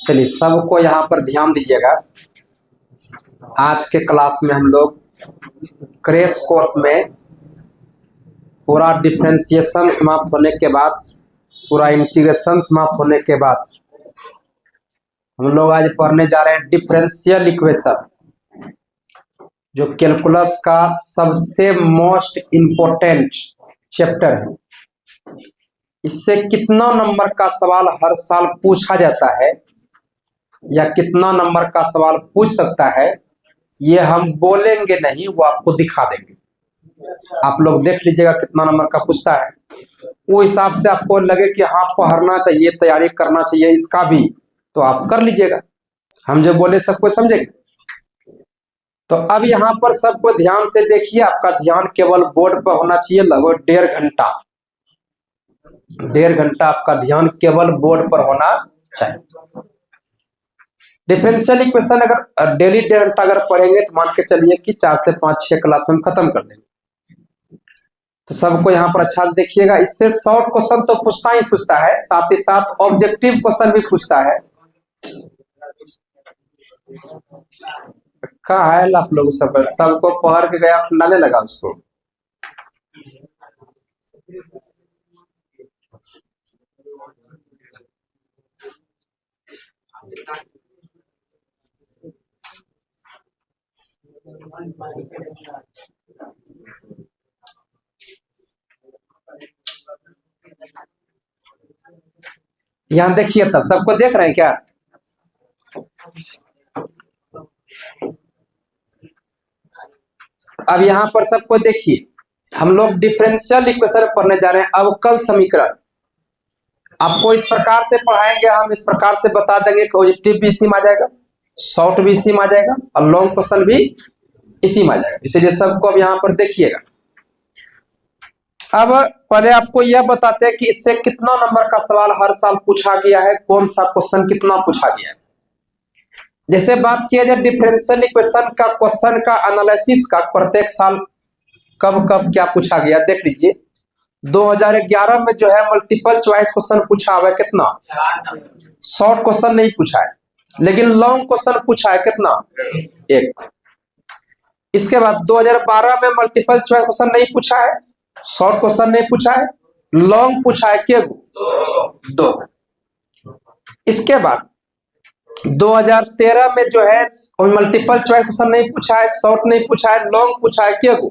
चलिए सबको यहाँ पर ध्यान दीजिएगा। आज के क्लास में हम लोग क्रैश कोर्स में पूरा डिफरेंशिएशन समाप्त होने के बाद, पूरा इंटीग्रेशन समाप्त होने के बाद हम लोग आज पढ़ने जा रहे हैं डिफरेंशियल इक्वेशन, जो कैलकुलस का सबसे मोस्ट इम्पोर्टेंट चैप्टर है। इससे कितना नंबर का सवाल हर साल पूछा जाता है या कितना नंबर का सवाल पूछ सकता है, ये हम बोलेंगे नहीं, वो आपको दिखा देंगे। आप लोग देख लीजिएगा कितना नंबर का पूछता है, वो हिसाब से आपको लगे कि हाँ पढ़ना चाहिए, तैयारी करना चाहिए इसका भी, तो आप कर लीजिएगा। हम जो बोले सबको समझेंगे। तो अब यहाँ पर सबको ध्यान से देखिए, आपका ध्यान केवल बोर्ड पर होना चाहिए। लगभग 1.5 घंटा आपका ध्यान केवल बोर्ड पर होना चाहिए। डिफरेंशियल इक्वेशन अगर डेली 1.5 घंटा अगर पढ़ेंगे तो मान के चलिए कि 4 से 5-6 क्लास में खत्म कर देंगे। तो सबको यहाँ पर अच्छा से देखिएगा। इससे शॉर्ट क्वेश्चन तो पूछता ही पूछता है, साथ ही साथ ऑब्जेक्टिव क्वेश्चन भी पूछता है। क्या है आप लोग सबको पढ़ के गया, ठंडाने लगा उसको। यहाँ देखिए, तब सबको देख रहे हैं क्या? अब यहाँ पर सबको देखिए, हम लोग डिफरेंशियल इक्वेशन पढ़ने जा रहे हैं। अवकल समीकरण आपको इस प्रकार से पढ़ाएंगे, हम इस प्रकार से बता देंगे कि पॉजिटिव भी इसी में आ जाएगा, शॉर्ट भी इसी में आ जाएगा और लॉन्ग क्वेश्चन भी इसी में आ जाएगा। इसीलिए सबको अब यहाँ पर देखिएगा। अब पहले आपको यह बताते हैं कि इससे कितना नंबर का सवाल हर साल पूछा गया है, कौन सा क्वेश्चन कितना पूछा गया है। जैसे बात किया जाए डिफरेंशियल इक्वेशन का क्वेश्चन का एनालिसिस का, प्रत्येक साल कब कब क्या पूछा गया देख लीजिए। 2011 में जो है मल्टीपल चॉइस क्वेश्चन पूछा हुआ है, कितना? शॉर्ट क्वेश्चन नहीं पूछा है, लेकिन लॉन्ग क्वेश्चन पूछा है, कितना? 1। इसके बाद 2012 में मल्टीपल चॉइस क्वेश्चन नहीं पूछा है, शॉर्ट क्वेश्चन नहीं पूछा है, लॉन्ग पूछा है, क्या? 2। इसके बाद 2013 में जो है मल्टीपल चॉइस क्वेश्चन नहीं पूछा है, शॉर्ट नहीं पूछा है, लॉन्ग पूछा है, क्या? 2।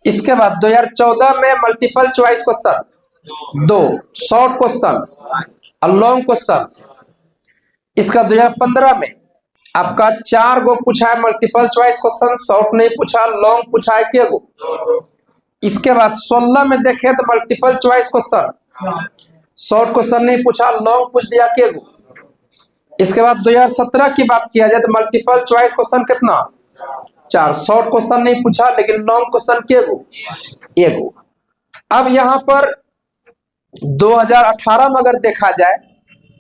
इसके बाद 2014 में multiple choice question 2, short question और लॉन्ग क्वेश्चन। इसका 2015 में आपका 4 गो पूछा है मल्टीपल चॉइस क्वेश्चन, शॉर्ट नहीं पूछा, लॉन्ग पूछा है, क्या? 2। इसके बाद 16 में देखें तो multiple choice question, short question नहीं पूछा, लॉन्ग पूछ दिया, क्या? 2। इसके बाद 2017 की बात किया जाए तो मल्टीपल चॉइस क्वेश्चन कितना? 4, शॉर्ट क्वेश्चन नहीं पूछा, लेकिन लॉन्ग क्वेश्चन, क्या? 1। अब यहाँ पर 2018 में अगर देखा जाए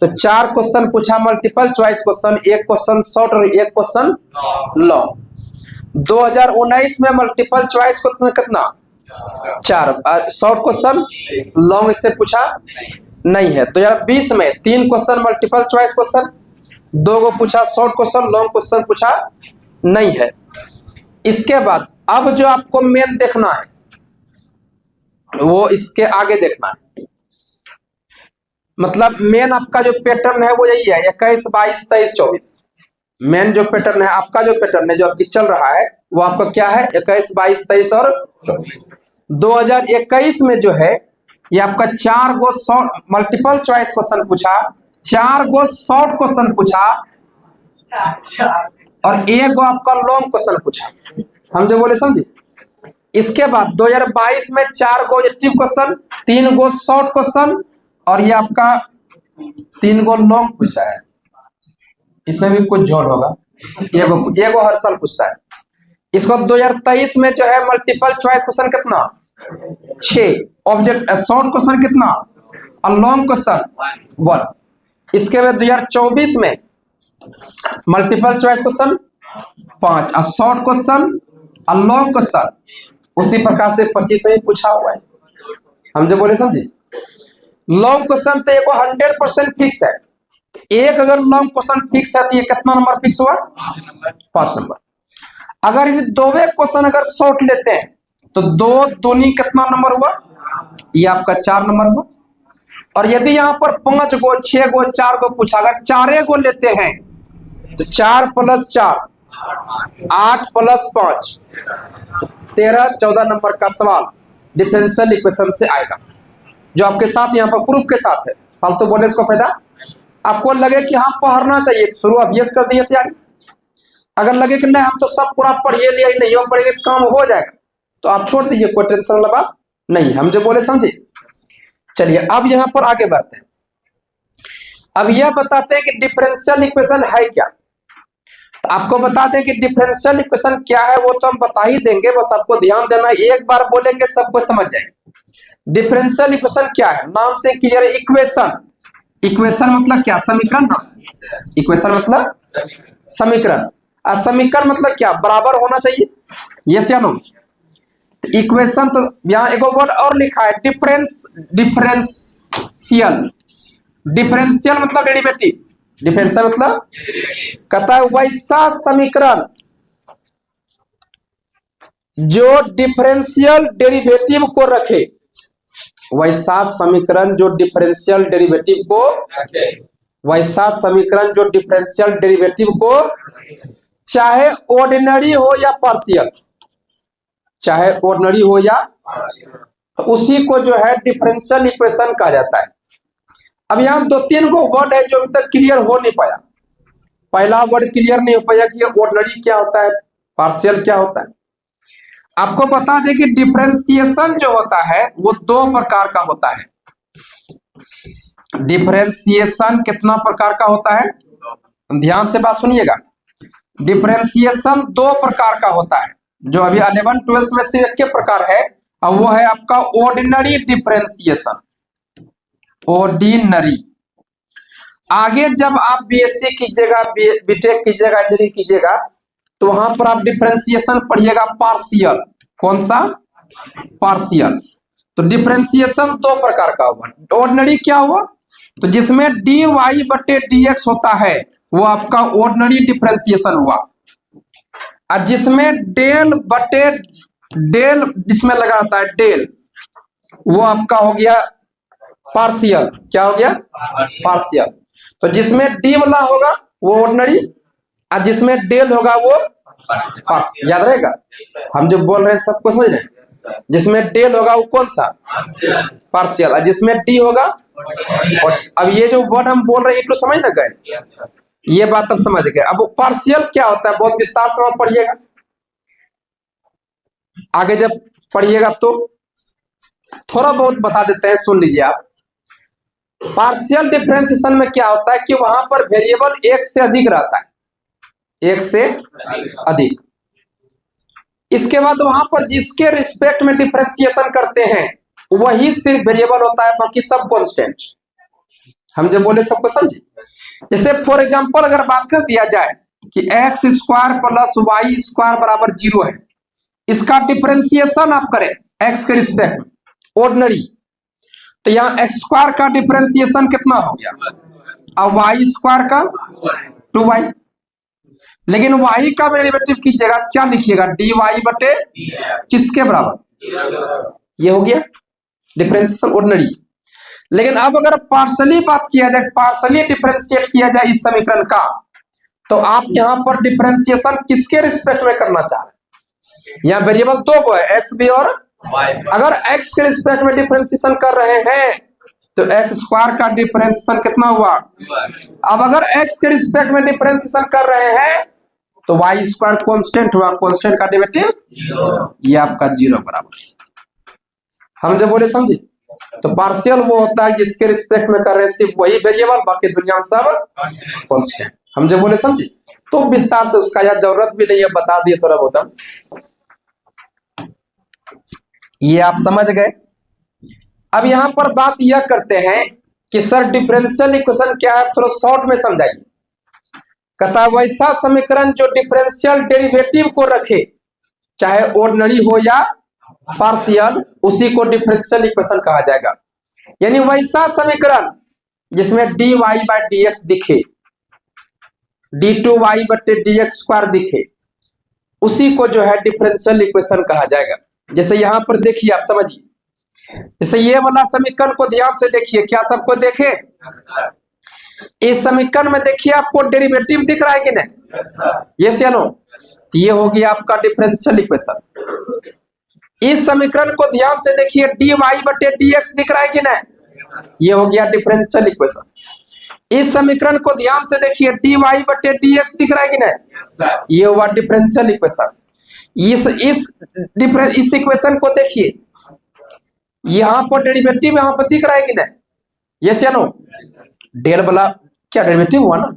तो 4 क्वेश्चन पूछा multiple choice question, 1 question short और 1 क्वेश्चन लॉन्ग। 2019 में मल्टीपल चॉइस क्वेश्चन कितना? 4, शॉर्ट क्वेश्चन, लॉन्ग इससे पूछा नहीं है। 2020 में 3 क्वेश्चन मल्टीपल चॉइस क्वेश्चन, 2 गो पूछा शॉर्ट क्वेश्चन, लॉन्ग क्वेश्चन पूछा नहीं है। इसके बाद अब जो आपको मेन देखना है वो इसके आगे देखना है। मतलब मेन आपका जो पैटर्न है वो यही है, 21, 22, 23, 24। मेन जो पैटर्न है आपका, जो पैटर्न है जो आपकी चल रहा है वो आपका क्या है? 21, 22, 23 और 24। 2021 में जो है ये आपका 4 गो शॉर्ट मल्टीपल चॉइस क्वेश्चन पूछा, 4 गो शॉर्ट क्वेश्चन पूछा और 1 गो आपका लॉन्ग क्वेश्चन पूछा। हम जो बोले समझे। इसके बाद 2022 में 4 गो ऑब्जेक्टिव क्वेश्चन, 3 गो शॉर्ट क्वेश्चन और ये आपका 3 गो लॉन्ग पूछा है। इसमें भी कुछ जोड़ होगा, ये गो हर साल पूछता है। इसको 2023 में जो है मल्टीपल चॉइस क्वेश्चन कितना? 6, ऑब्जेक्ट शॉर्ट क्वेश्चन कितना और लॉन्ग क्वेश्चन 1। इसके बाद 2024 में मल्टीपल चॉइस क्वेश्चन 5 और शॉर्ट क्वेश्चन और लॉन्ग क्वेश्चन उसी प्रकार से 25 में पूछा हुआ है। हम जो बोले समझे। लॉन्ग क्वेश्चन तो 100% फिक्स है, एक अगर लॉन्ग क्वेश्चन फिक्स है तो ये कितना नंबर फिक्स हुआ? 5 नंबर। अगर ये दोवे क्वेश्चन अगर शॉर्ट लेते हैं तो 2 दूनी कितना नंबर हुआ? ये आपका 4 नंबर हुआ। और यदि यहाँ पर 5 गो 6 गो 4 गो पूछा, अगर 4 गो लेते हैं तो 4 + 4 8 + 5 13 14 नंबर का सवाल डिफरेंशियल इक्वेशन से आएगा, जो आपके साथ यहाँ पर प्रूफ के साथ है। फालतू बोलने इसको फायदा। आपको लगे कि हाँ पढ़ना चाहिए, शुरू अब यस कर दिए तैयारी। अगर लगे कि नहीं हम तो सब पूरा पढ़िए लिया ही नहीं हो पढ़ेंगे काम हो जाएगा, तो आप छोड़ दीजिए, कोई टेंशन वाला बात नहीं। हम जो बोले समझे। चलिए अब यहाँ पर आगे बढ़ते हैं। अब यह बताते हैं कि डिफरेंशियल इक्वेशन है क्या। तो आपको बताते हैं कि डिफरेंशियल इक्वेशन क्या है, वो तो हम बता ही देंगे, बस आपको ध्यान देना, एक बार बोलेंगे सबको समझ जाएंगे। डिफरेंशियल इक्वेशन क्या है? नाम से क्लियर है। इक्वेशन, इक्वेशन मतलब क्या? समीकरण ना। इक्वेशन मतलब समीकरण। समीकरण मतलब क्या? बराबर होना चाहिए, यस या नो। इक्वेशन तो यहाँ एक वर्ड और लिखा है, डिफरेंशियल। डिफरेंशियल मतलब डेरिवेटिव। डिफरेंशियल मतलब कहता है वैसा समीकरण जो डिफरेंशियल डेरिवेटिव को रखे। वैसा समीकरण जो डिफरेंशियल डेरिवेटिव को, वैसा समीकरण जो डिफरेंशियल डेरिवेटिव को, चाहे ऑर्डिनरी हो या पार्शियल, चाहे ऑर्डिनरी हो या, तो उसी को जो है डिफरेंशियल इक्वेशन कहा जाता है। अब यहाँ 2-3 गो वर्ड है जो अभी तक क्लियर हो नहीं पाया। पहला वर्ड क्लियर नहीं हो पाया कि ऑर्डिनरी क्या होता है, पार्शियल क्या होता है। आपको बता दें कि डिफरेंशिएशन जो होता है वो 2 प्रकार का होता है। डिफरेंशिएशन कितना प्रकार का होता है? ध्यान से बात सुनिएगा। डिफरेंशिएशन 2 प्रकार का होता है, जो अभी 11 12 में से एक के प्रकार है, और वो है आपका ऑर्डिनरी डिफरेंशिएशन। ऑर्डिनरी। आगे जब आप बीएससी कीजिएगा, बीटेक कीजिएगा, इंजीनियरिंग कीजिएगा, तो वहां पर आप डिफरेंशिएशन पढ़िएगा पार्शियल। कौन सा? पार्शियल। तो डिफरेंशिएशन 2 प्रकार का हुआ। ऑर्डिनरी क्या हुआ? तो जिसमें dy/dx होता है वो आपका ऑर्डिनरी डिफरेंशिएशन हुआ। और जिसमें डेल जिसमें लगा रहता है डेल, वो आपका हो गया पार्शियल। क्या हो गया? पार्शियल। तो जिसमें डी वाला होगा वो ऑर्डिनरी, और जिसमें डेल होगा वो पार्शियल। याद रहेगा? हम जो बोल रहे हैं सबको समझ रहे हैं। जिसमें डेल होगा वो कौन सा? पार्शियल। और जिसमें डी होगा। और अब ये जो वर्ड हम बोल रहे हैं तो समझ ना गए? ये बात तब समझ गए। अब पार्शियल क्या होता है बहुत विस्तार से पढ़िएगा, आगे जब पढ़िएगा तो थोड़ा बहुत बता देते हैं, सुन लीजिए आप। पार्शियल डिफरेंशिएशन में क्या होता है कि वहां पर वेरिएबल एक से अधिक रहता है, एक से अधिक। इसके बाद वहां पर जिसके रिस्पेक्ट में डिफरेंशिएशन करते हैं वही सिर्फ वेरिएबल होता है, बाकी सब कांस्टेंट। हम जो बोले सबको समझे। जैसे फॉर एग्जांपल अगर बात कर दिया जाए कि x² + y² बराबर 0 है, इसका डिफरेंशिएशन आप करें x के रिस्पेक्ट में ऑर्डिनरी, तो यहाँ x² का डिफरेंशिएशन कितना हो गया? और y² का 2y। लेकिन y का डेरिवेटिव कीजिएगा, क्या लिखिएगा? dy/ किसके बराबर? ये हो गया डिफरेंशिएशन ऑर्डिनरी। लेकिन अब अगर पार्शियली बात किया जाए, पार्शियली डिफरेंशिएट किया जाए इस समीकरण का, तो आप यहाँ पर डिफरेंशिएशन किसके रिस्पेक्ट में करना चाह रहे हैं? यहाँ वेरिएबल 2 को है, x भी और y। अगर x के रिस्पेक्ट में डिफरेंशिएशन कर रहे हैं तो x² का डिफरेंशिएशन कितना हुआ? अब अगर x के रिस्पेक्ट में डिफरेंशिएशन कर रहे हैं तो y² कांस्टेंट हुआ, कांस्टेंट का डेरिवेटिव ये आपका 0 बराबर। हम जो बोले समझे। तो पार्शियल वो होता है जिसके रिस्पेक्ट में कर रहे हैं सिर्फ वही वेरिएबल, बाकी दुनिया में सब कांस्टेंट। हम जो बोले समझे। तो विस्तार से उसका यार जरूरत भी नहीं है, बता दिए थोड़ा बहुत। ये आप समझ गए। अब यहां पर बात यह करते हैं कि सर डिफरेंशियल इक्वेशन क्या है, थोड़ा शॉर्ट में समझाइए। कहता है वैसा समीकरण जो डिफरेंशियल डेरिवेटिव को रखे, चाहे ऑर्डिनरी हो या पार्शियल, उसी को डिफरेंशियल इक्वेशन कहा जाएगा। यानी वैसा समीकरण जिसमें dy बाई डी एक्स दिखे, d2y बटे डी एक्स स्क्वायर दिखे, उसी को जो है डिफरेंशियल इक्वेशन कहा जाएगा। जैसे यहां पर देखिए, आप समझिए, जैसे ये वाला समीकरण को ध्यान से देखिए, क्या सबको देखे? इस समीकरण में देखिए आपको डेरिवेटिव दिख रहा है कि नहीं? यस या नो? ये हो गया आपका डिफरेंशियल इक्वेशन। इस समीकरण को ध्यान से देखिए, dy बटे डी एक्स दिख रहा है कि नहीं? ये हो गया डिफरेंशियल इक्वेशन। इस समीकरण को ध्यान से देखिए, dy बटे डी एक्स दिख रहा है कि नहीं? ये हुआ डिफरेंशियल इक्वेशन। इस इक्वेशन को देखिए, यहां पर डेरिवेटिव यहां पर दिख रहा है कि नहीं? यस या नो? डेल वाला क्या डेरिवेटिव हुआ ना,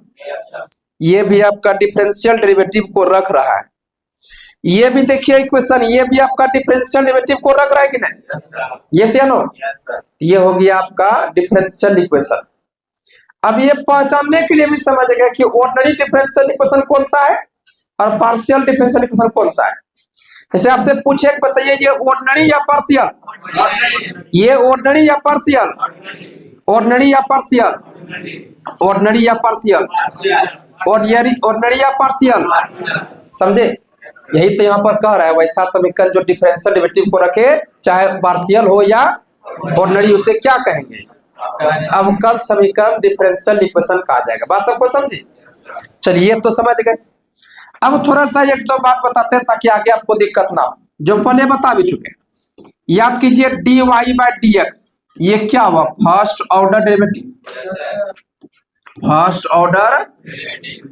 ये भी आपका डिफरेंशियल डेरिवेटिव को रख रहा है। ये भी देखिए इक्वेशन, ये भी आपका डिफरेंशियल डेरिवेटिव को रख रहा है कि नहीं? यस या नो? ये हो गया आपका डिफरेंशियल इक्वेशन। अब ये पहचानने के लिए भी समझ गए कि ऑर्डिनरी डिफरेंशियल इक्वेशन कौन सा है और पार्शियल डिफरेंशियल इक्वेशन कौन सा है। जैसे आपसे पूछे, बताइए ये ऑर्डिनरी या पार्शियल? ये ऑर्डिनरी या पार्शियल? ऑर्डिनरी या पार्शियल? ऑर्डिनरी या पार्शियल? ऑर्डिनरी या पार्शियल? समझे? यही तो यहाँ पर कह रहा है, वैसा समीकरण जो डिफरेंशियल डेरिवेटिव को रखे, चाहे पार्शियल हो या ऑर्डिनरी, उसे क्या कहेंगे? अवकल समीकरण डिफरेंशियल इक्वेशन कहा जाएगा। बात सबको समझे? चलिए, तो समझ गए। अब थोड़ा सा एक दो बात बताते हैं ताकि आगे आपको दिक्कत ना हो, जो पहले बता भी चुके। याद कीजिए, dy बाई डी एक्स, ये क्या हुआ? First order derivative. First order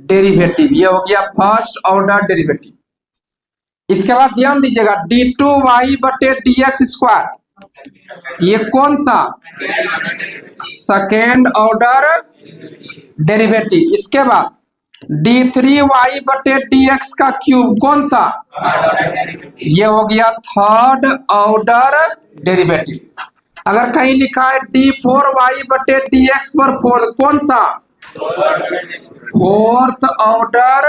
derivative, ये हो गया फर्स्ट ऑर्डर डेरिवेटिव। इसके बाद ध्यान दीजिएगा, d2y बटे डी एक्स स्क्वायर, ये कौन सा? Second order derivative. इसके बाद d3y बटे डी एक्स का क्यूब, कौन सा? ये हो गया थर्ड ऑर्डर डेरिवेटिव। अगर कहीं लिखा है d4y बटे डी एक्स पर 4, कौन सा? Fourth order.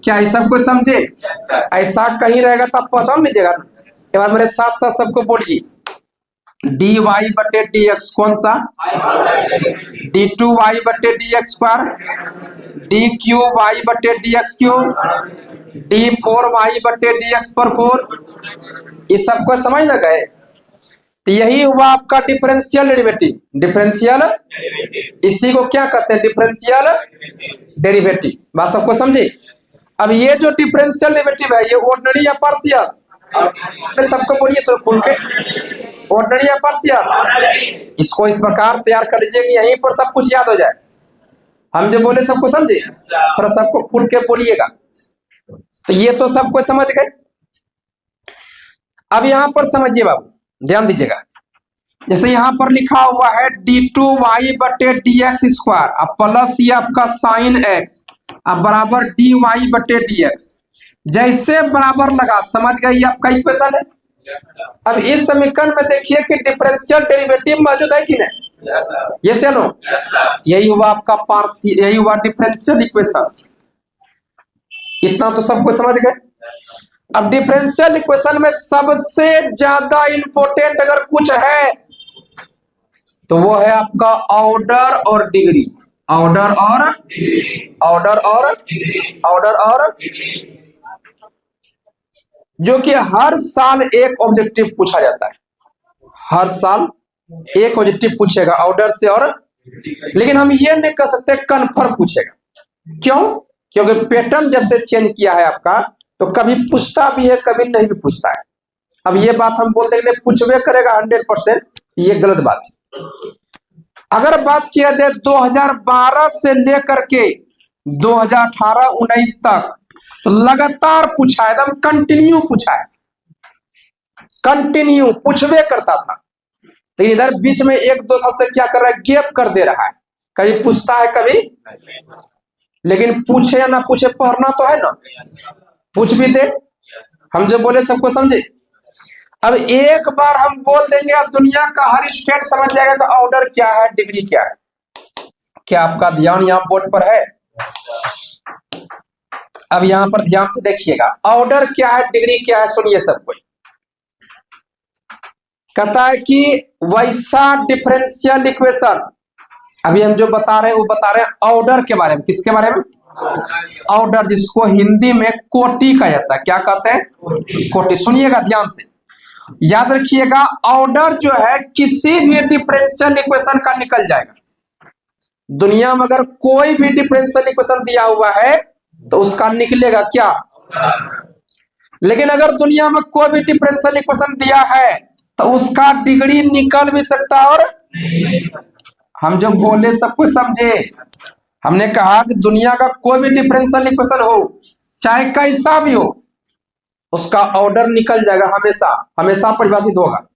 क्या ये सबको समझे? ऐसा कहीं रहेगा तो आप पहचान लीजिएगा। एक बार मेरे साथ साथ सबको बोलिए, dy बटे डी एक्स कौन सा? d2y बटे डी एक्स स्क्वायर, d3y बटे डी एक्स क्यूब, d4y बटे डी एक्स पर 4। ये सबको समझ ना गए? तो यही हुआ आपका डिफरेंशियल डेरिवेटिव। डिफरेंशियल, इसी को क्या कहते हैं? Differential derivative. बात सबको समझे? अब ये जो डिफरेंशियल डेरिवेटिव है, ये ऑर्डिनरी या पार्शियल? सबको बोलिए तो खुल के, ऑर्डिनरी या पार्शियल? इसको इस प्रकार तैयार कर लीजिए कि यहीं पर सब कुछ याद हो जाए। हम जो बोले सबको समझे? थोड़ा सबको खुल के बोलिएगा। तो ये तो सबको समझ गए। अब यहां पर समझिए बाबू, ध्यान दीजिएगा। जैसे यहां पर लिखा हुआ है d2y बटे डी एक्स स्क्वायर, अब प्लस ये आपका साइन एक्स, अब बराबर dy बटे डी एक्स। जैसे बराबर लगा, समझ गए? ये आपका इक्वेशन है। अब इस समीकरण में देखिए कि डिफरेंशियल डेरिवेटिव मौजूद है कि नहीं? यस या नो? यही हुआ आपका पार्शियल, यही हुआ डिफरेंशियल इक्वेशन। इतना तो सबको समझ गए। अब डिफरेंशियल इक्वेशन में सबसे ज्यादा इंपॉर्टेंट अगर कुछ है तो वो है आपका ऑर्डर और डिग्री। ऑर्डर और ऑर्डर और ऑर्डर और, जो कि हर साल एक ऑब्जेक्टिव पूछा जाता है। हर साल एक ऑब्जेक्टिव पूछेगा ऑर्डर से और, लेकिन हम ये नहीं कर सकते कन्फर्म पूछेगा। क्यों? क्योंकि पैटर्न जब से चेंज किया है आपका, तो कभी पूछता भी है, कभी नहीं भी पूछता है। अब ये बात हम बोलते हैं पूछवे करेगा 100%, ये गलत बात है। अगर बात किया जाए 2012 से लेकर के 2018-19 तक, तो लगातार पूछा है, एकदम कंटिन्यू पूछा है, कंटिन्यू पूछवे करता था। तो इधर बीच में 1-2 साल से क्या कर रहा है? गैप कर दे रहा है। कभी पूछता है, कभी, लेकिन पूछे या ना पूछे पढ़ना तो है ना, पूछ भी दे। हम जो बोले सबको समझे? अब एक बार हम बोल देंगे, अब दुनिया का हर स्टूडेंट समझ जाएगा कि ऑर्डर क्या है, डिग्री क्या है। क्या आपका ध्यान यहाँ बोर्ड पर है? अब यहां पर ध्यान से देखिएगा, ऑर्डर क्या है, डिग्री क्या है। सुनिए सब कोई, कहता है कि वैसा डिफरेंशियल इक्वेशन अभी हम जो बता रहे हैं वो बता रहे हैं ऑर्डर के बारे में। किसके बारे में? ऑर्डर, जिसको हिंदी में कोटि कहा जाता है। क्या कहते हैं? कोटि। सुनिएगा ध्यान से, याद रखिएगा, ऑर्डर जो है किसी भी डिफरेंशियल इक्वेशन का निकल जाएगा। दुनिया में अगर कोई भी डिफरेंशियल इक्वेशन दिया हुआ है तो उसका निकलेगा क्या? लेकिन अगर दुनिया में कोई भी डिफरेंशियल इक्वेशन दिया है तो उसका डिग्री निकल भी सकता है। और हम जो बोले सब कुछ समझे। हमने कहा कि दुनिया का कोई भी डिफरेंशियल इक्वेशन हो, चाहे कैसा भी हो, उसका ऑर्डर निकल जाएगा, हमेशा हमेशा परिभाषित होगा।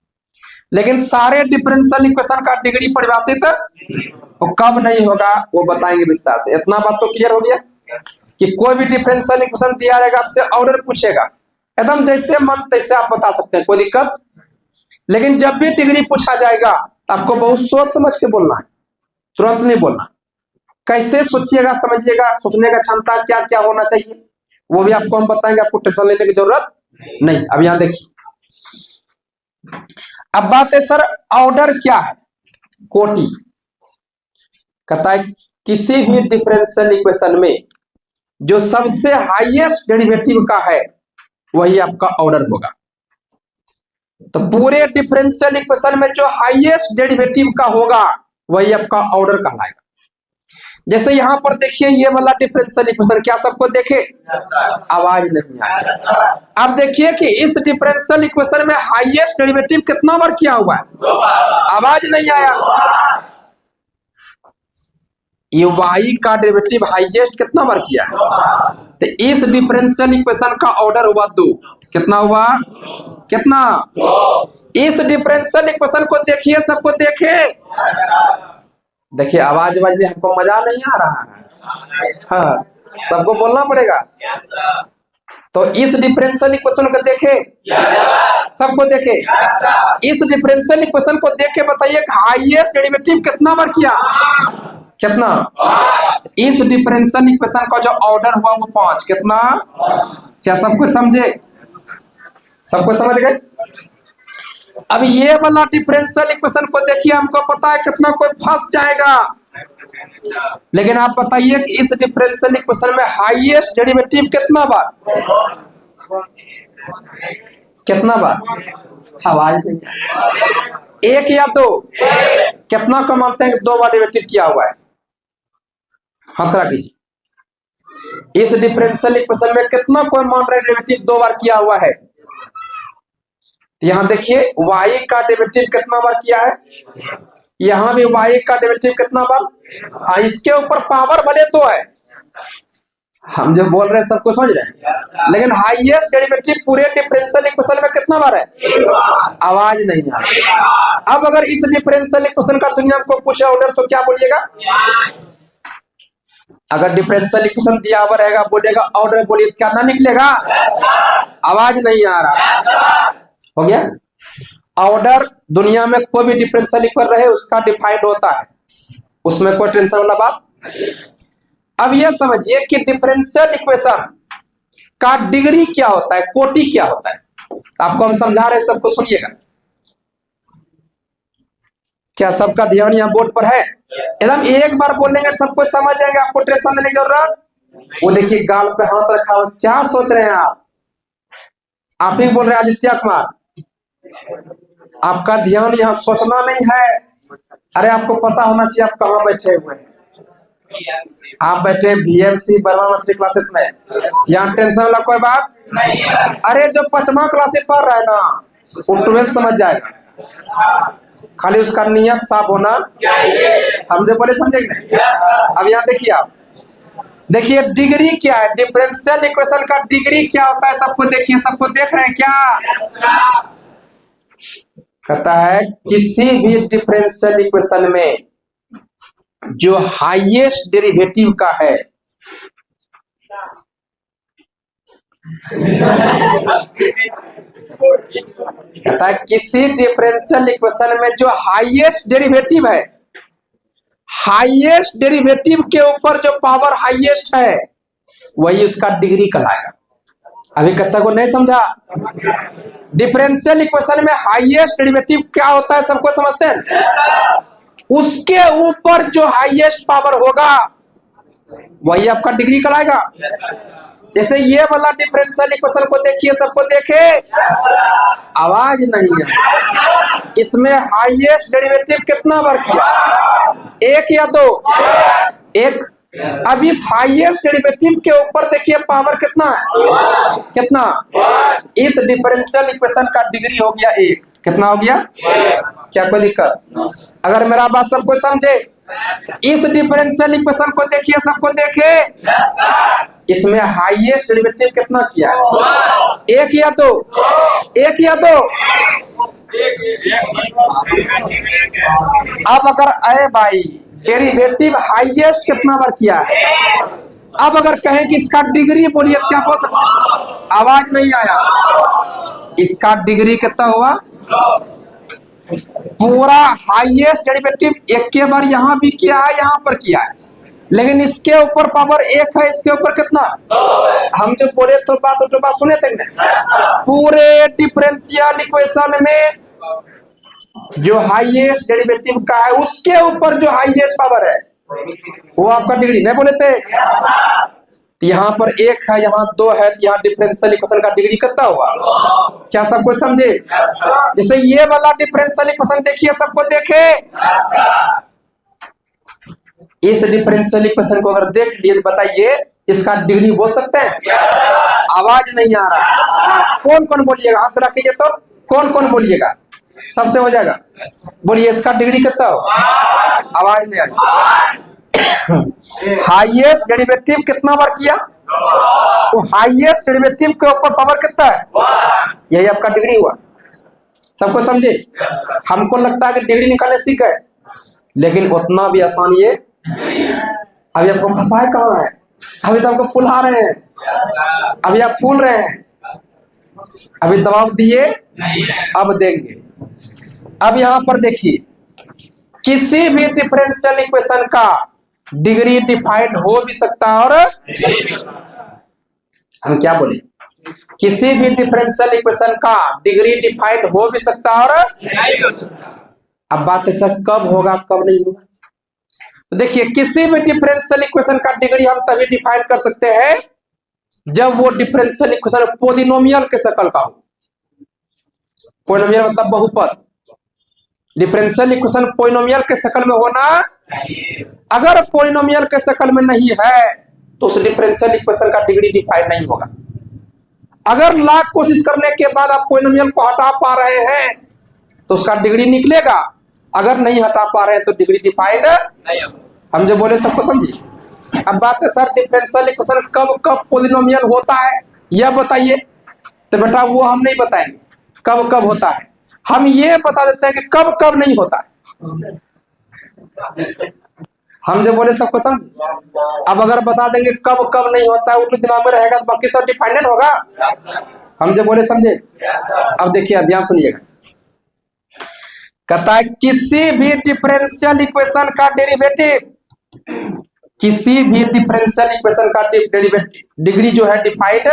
लेकिन सारे डिफरेंशियल इक्वेशन का डिग्री परिभाषित वो कब नहीं होगा वो बताएंगे विस्तार से। इतना बात तो क्लियर हो गया कि कोई भी डिफरेंशियल इक्वेशन दिया रहेगा, आपसे ऑर्डर पूछेगा, एकदम जैसे मन तैसे आप बता सकते हैं, कोई दिक्कत। लेकिन जब भी डिग्री पूछा जाएगा आपको बहुत सोच समझ के बोलना है, तुरंत नहीं बोलना। कैसे सोचिएगा, समझिएगा, सोचने का क्षमता क्या क्या होना चाहिए वो भी आपको हम बताएंगे। आपको टेंशन लेने की जरूरत नहीं। अब यहां देखिए, अब बात है सर ऑर्डर क्या है? कोटि। कहता है किसी भी डिफरेंशियल इक्वेशन में जो सबसे हाईएस्ट डेरिवेटिव का है वही आपका ऑर्डर होगा। तो पूरे डिफरेंशियल इक्वेशन में जो हाईएस्ट डेरिवेटिव का होगा वही आपका ऑर्डर कहलाएगा। जैसे यहां पर देखिए ये वाला डिफरेंशियल इक्वेशन, क्या सबको देखे? आवाज नहीं आया। अब देखिए कि इस डिफरेंशियल इक्वेशन में हाईएस्ट डेरिवेटिव कितना बार किया हुआ है? आवाज नहीं आया। ये y का डेरिवेटिव हाईएस्ट कितना बार किया है? तो इस डिफरेंशियल इक्वेशन का ऑर्डर हुआ 2। कितना हुआ? कितना? इस डिफरेंशियल इक्वेशन को देखिए, सबको देखे। देखिए आवाज में हमको मजा नहीं आ रहा है। हाँ, सबको बोलना पड़ेगा। तो इस डिफरेंशियल इक्वेशन को देखे, सबको देखे। इस डिफरेंशियल इक्वेशन को देख के बताइए हाईएस्ट डेरिवेटिव कितना बार किया? कितना? इस डिफरेंशियल इक्वेशन का जो ऑर्डर हुआ वो 5। कितना? क्या सबको समझे? सबको समझ गए? अब ये वाला डिफरेंशियल इक्वेशन को देखिए, हमको पता है कितना कोई फंस जाएगा। लेकिन आप बताइए कि इस डिफरेंशियल इक्वेशन में हाईएस्ट डेरिवेटिव कितना बार? कितना बार? आवाज नहीं। 1 या 2? कितना को मानते हैं कि 2 बार डेरिवेटिव किया हुआ है? हाथ खड़ा कीजिए। इस डिफरेंशियल इक्वेशन में कितना कोई मान रहे डेरिवेटिव 2 बार किया हुआ है? यहां देखिए y का डेरिवेटिव कितना बार किया है, यहां भी y का डेरिवेटिव कितना बार। हाँ, इसके ऊपर पावर भले 2 है, हम जो बोल रहे हैं सबको समझ रहे हैं। लेकिन हाईएस्ट डेरिवेटिव पूरे डिफरेंशियल इक्वेशन में कितना बार है? आवाज नहीं आ रही। अब अगर इस डिफरेंशियल इक्वेशन का दुनिया को पूछे ऑर्डर तो क्या बोलिएगा? अगर डिफरेंशियल इक्वेशन दिया हुआ रहेगा बोलेगा ऑर्डर, बोलिए क्या ना निकलेगा? आवाज नहीं आ रहा। हो गया? ऑर्डर दुनिया में कोई भी डिफरेंशियल इक्वेशन रहे उसका डिफाइंड होता है, उसमें कोई टेंशन वाला बात। अब यह समझिए कि डिफरेंशियल इक्वेशन का डिग्री क्या होता है, कोटि क्या होता है। आपको हम समझा रहे हैं, सबको सुनिएगा। क्या सबका ध्यान यहाँ बोर्ड पर है? एकदम एक बार बोलेंगे सबको समझ जाएंगे, आपको टेंशन लेने की जरूरत। वो देखिए गाल पे हाथ रखा हो, क्या सोच रहे हैं आप ही बोल रहे हैं आदित्य कुमार। आपका ध्यान यहाँ सोचना नहीं है। अरे आपको पता होना चाहिए आप कहाँ बैठे हुए हैं। आप बैठे BMC बर्मा मास्टर क्लासेस में, यहाँ टेंशन वाला कोई बात नहीं। अरे जो 5वां क्लास पढ़ रहा है ना वो 12 समझ जाएगा, खाली उसका नियत साफ होना चाहिए। हम जो बोले समझेंगे। अब यहाँ देखिए, आप देखिए डिग्री क्या है, डिफरेंशियल इक्वेशन का डिग्री क्या होता है, सबको देखिए। सबको देख रहे हैं क्या? कहता है किसी भी डिफरेंशियल इक्वेशन में जो हाईएस्ट डेरिवेटिव का है कहता है किसी डिफरेंशियल इक्वेशन में जो हाईएस्ट डेरिवेटिव है, हाईएस्ट डेरिवेटिव के ऊपर जो पावर हाईएस्ट है वही उसका डिग्री कहलाएगा। अभी कत्ता को नहीं समझा? डिफरेंशियल इक्वेशन में हाईएस्ट डेरिवेटिव क्या होता है सबको समझते हैं? उसके ऊपर जो हाईएस्ट पावर होगा वही आपका डिग्री कहलाएगा। जैसे ये वाला डिफरेंशियल इक्वेशन को देखिए, सबको देखे, आवाज नहीं है। इसमें हाईएस्ट डेरिवेटिव कितना बार किया? एक या दो? एक। अब इस हाईएस्ट डेरिवेटिव के ऊपर देखिए पावर कितना है? कितना? इस डिफरेंशियल इक्वेशन का डिग्री हो गया एक। कितना हो गया? क्या कोई दिक्कत? अगर मेरा बात सबको समझे, इस डिफरेंशियल इक्वेशन को देखिए, सबको देखे, इसमें हाईएस्ट डेरिवेटिव कितना किया? एक या दो? एक या दो? अब अगर अरे भाई डेरिवेटिव हाईएस्ट कितना बार किया है? अब अगर कहें कि इसका डिग्री बोलिए क्या हो सकता? आवाज नहीं आया। इसका डिग्री कितना हुआ? पूरा हाईएस्ट डेरिवेटिव एक के बार यहां भी किया है, यहां पर किया है, लेकिन इसके ऊपर पावर एक है, इसके ऊपर कितना? हम जो बोले तो बात सुने थे ना, पूरे डिफरेंशियल इक्वेशन में जो हाईएस्ट डेरिवेटिव का है उसके ऊपर जो हाईएस्ट पावर है वो आपका डिग्री। नहीं बोले थे? यहाँ पर एक है, यहाँ दो है, यहाँ डिफरेंशियल इक्वेशन का डिग्री कितना हुआ? क्या सबको समझे? जैसे ये वाला डिफरेंशियल इक्वेशन देखिए, सबको देखे, इस डिफरेंशियल इक्वेशन को अगर देख लिए तो बताइए इसका डिग्री बोल सकते हैं? आवाज नहीं आ रहा। कौन कौन बोलिएगा? हाथ रख लीजिए। तो कौन कौन बोलिएगा? सबसे हो जाएगा। बोलिए इसका डिग्री कितना हो? आवाज नहीं आई। हाईएस्ट डेरिवेटिव कितना बार किया? तो हाईएस्ट डेरिवेटिव के ऊपर पावर कितना है? यही आपका डिग्री हुआ। सबको समझे? हमको लगता है कि डिग्री निकालने सीख है, लेकिन उतना भी आसान ये अभी आपको फंसाए कहाँ है? अभी तो आपको फुला रहे हैं, अभी आप फूल रहे हैं, अभी दबाव दिए, अब देंगे। अब यहां पर देखिए, किसी भी डिफरेंशियल इक्वेशन का डिग्री डिफाइंड हो भी सकता है और हम क्या बोले, किसी भी डिफरेंशियल इक्वेशन का डिग्री डिफाइंड हो भी सकता है और अब बात है सर कब होगा कब नहीं होगा। तो देखिए किसी भी डिफरेंशियल इक्वेशन का डिग्री हम तभी डिफाइन कर सकते हैं जब वो डिफरेंशियल इक्वेशन पोलिनोमियल के शकल का हो। पोलिनोमियल मतलब बहुपद। डिफरेंशियल इक्वेशन पोलिनोमियल के शकल में होना, अगर पोलिनोमियल के शकल में नहीं है तो उस डिफरेंशियल इक्वेशन का डिग्री डिफाइन नहीं होगा। अगर लाख कोशिश करने के बाद आप पोलिनोमियल को हटा पा रहे हैं तो उसका डिग्री निकलेगा, अगर नहीं हटा पा रहे हैं तो डिग्री डिफाइन नहीं होगा। हम जो बोले सबको समझिए। अब बात है सर डिफरेंशियल इक्वेशन कब कब पोलिनोमियल होता है यह बताइए। तो बेटा वो हम नहीं बताएंगे कब कब होता है, हम ये बता देते हैं कि कब कब नहीं होता है। हम जो बोले सबको समझ। अब अगर बता देंगे कब कब नहीं होता है वो तो दिमाग में रहेगा, तो बाकी सब डिफाइंड होगा। हम जो बोले समझे। अब देखिए ध्यान सुनिएगा, कहता है किसी भी डिफरेंशियल इक्वेशन का डेरिवेटिव, किसी भी डिफरेंशियल इक्वेशन का डेरिवेटिव डिग्री जो है डिफाइंड,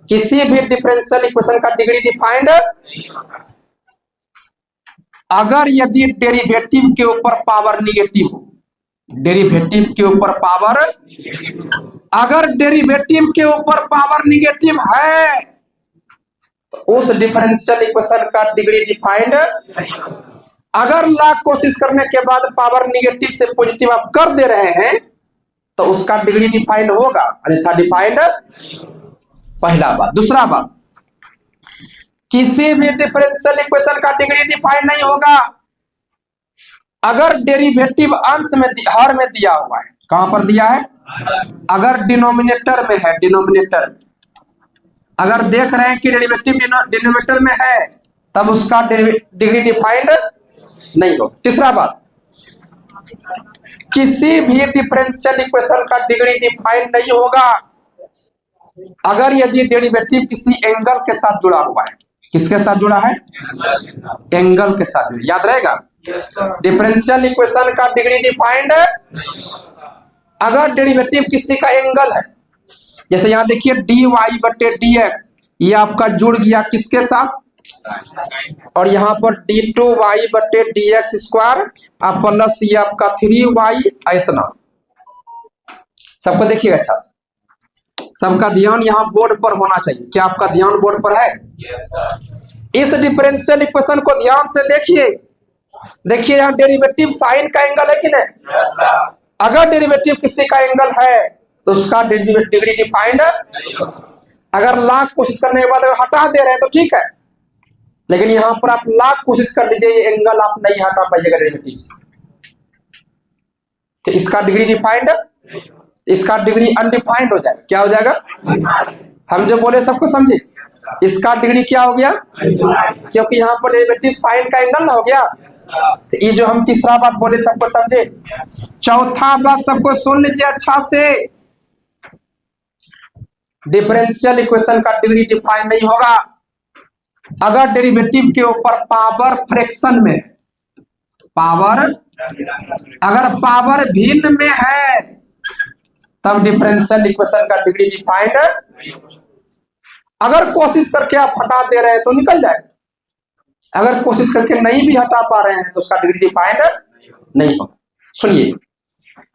किसी भी डिफरेंशियल इक्वेशन का डिग्री डिफाइंड अगर यदि डेरिवेटिव के ऊपर पावर निगेटिव हो। डेरिवेटिव के ऊपर पावर, अगर डेरिवेटिव के ऊपर पावर निगेटिव है तो उस डिफरेंशियल इक्वेशन का डिग्री डिफाइंड। अगर लाख कोशिश करने के बाद पावर निगेटिव से पॉजिटिव आप कर दे रहे हैं तो उसका डिग्री डिफाइंड होगा, अन्यथा डिफाइंड। पहला बात। दूसरा बात, किसी भी डिफरेंशियल इक्वेशन का डिग्री डिफाइंड नहीं होगा अगर डेरिवेटिव अंश में हर में दिया हुआ है। कहां पर दिया है? अगर डिनोमिनेटर में है, डिनोमिनेटर में अगर देख रहे हैं कि डेरिवेटिव डिनोमिनेटर में है तब उसका डिग्री डिफाइंड नहीं होगा। तीसरा बात, किसी भी डिफरेंशियल इक्वेशन का डिग्री डिफाइंड नहीं होगा अगर यदि डेरिवेटिव किसी एंगल के साथ जुड़ा हुआ है। किसके साथ जुड़ा है? एंगल के साथ। याद रहेगा, डिफरेंशियल इक्वेशन का डिग्री डिफाइंड अगर डेरिवेटिव किसी का एंगल है। जैसे यहां देखिए dy बटे dx, ये आपका जुड़ गया किसके साथ? और यहाँ पर d2y बटे dx स्क्वायर अब प्लस ये आपका 3y इतना। सबको देखिएगा अच्छा से, सबका ध्यान यहाँ बोर्ड पर होना चाहिए। क्या आपका ध्यान बोर्ड पर है? इस डिफरेंशियल इक्वेशन को ध्यान से देखिए। देखिए यहाँ डेरिवेटिव साइन का एंगल है कि नहीं? अगर डेरिवेटिव किसी का एंगल है तो उसका डिग्री डिफाइंड है। अगर लाख कोशिश करने के बाद अगर हटा दे रहे हैं तो ठीक है, लेकिन यहाँ पर आप लाख कोशिश कर लीजिए ये एंगल आप नहीं हटा पाइएगा डेरिवेटिव से, तो इसका डिग्री डिफाइंड, इसका डिग्री अनडिफाइंड हो जाएगा। क्या हो जाएगा? हम जो बोले सबको समझे, इसका डिग्री क्या हो गया? क्योंकि यहाँ पर डेरिवेटिव साइन का एंगल ना हो गया। तो ये जो हम तीसरा बात बोले सबको समझे। चौथा बात सबको सुन लीजिए अच्छा से, डिफरेंशियल इक्वेशन का डिग्री डिफाइन नहीं होगा अगर डेरिवेटिव के ऊपर पावर फ्रैक्शन में, पावर अगर पावर भिन्न में है तब डिफरेंशियल इक्वेशन का डिग्री डिफाइंड। अगर कोशिश करके आप हटा दे रहे हैं तो निकल जाएगा, अगर कोशिश करके नहीं भी हटा पा रहे हैं तो उसका डिग्री डिफाइंड नहीं होगा। सुनिए,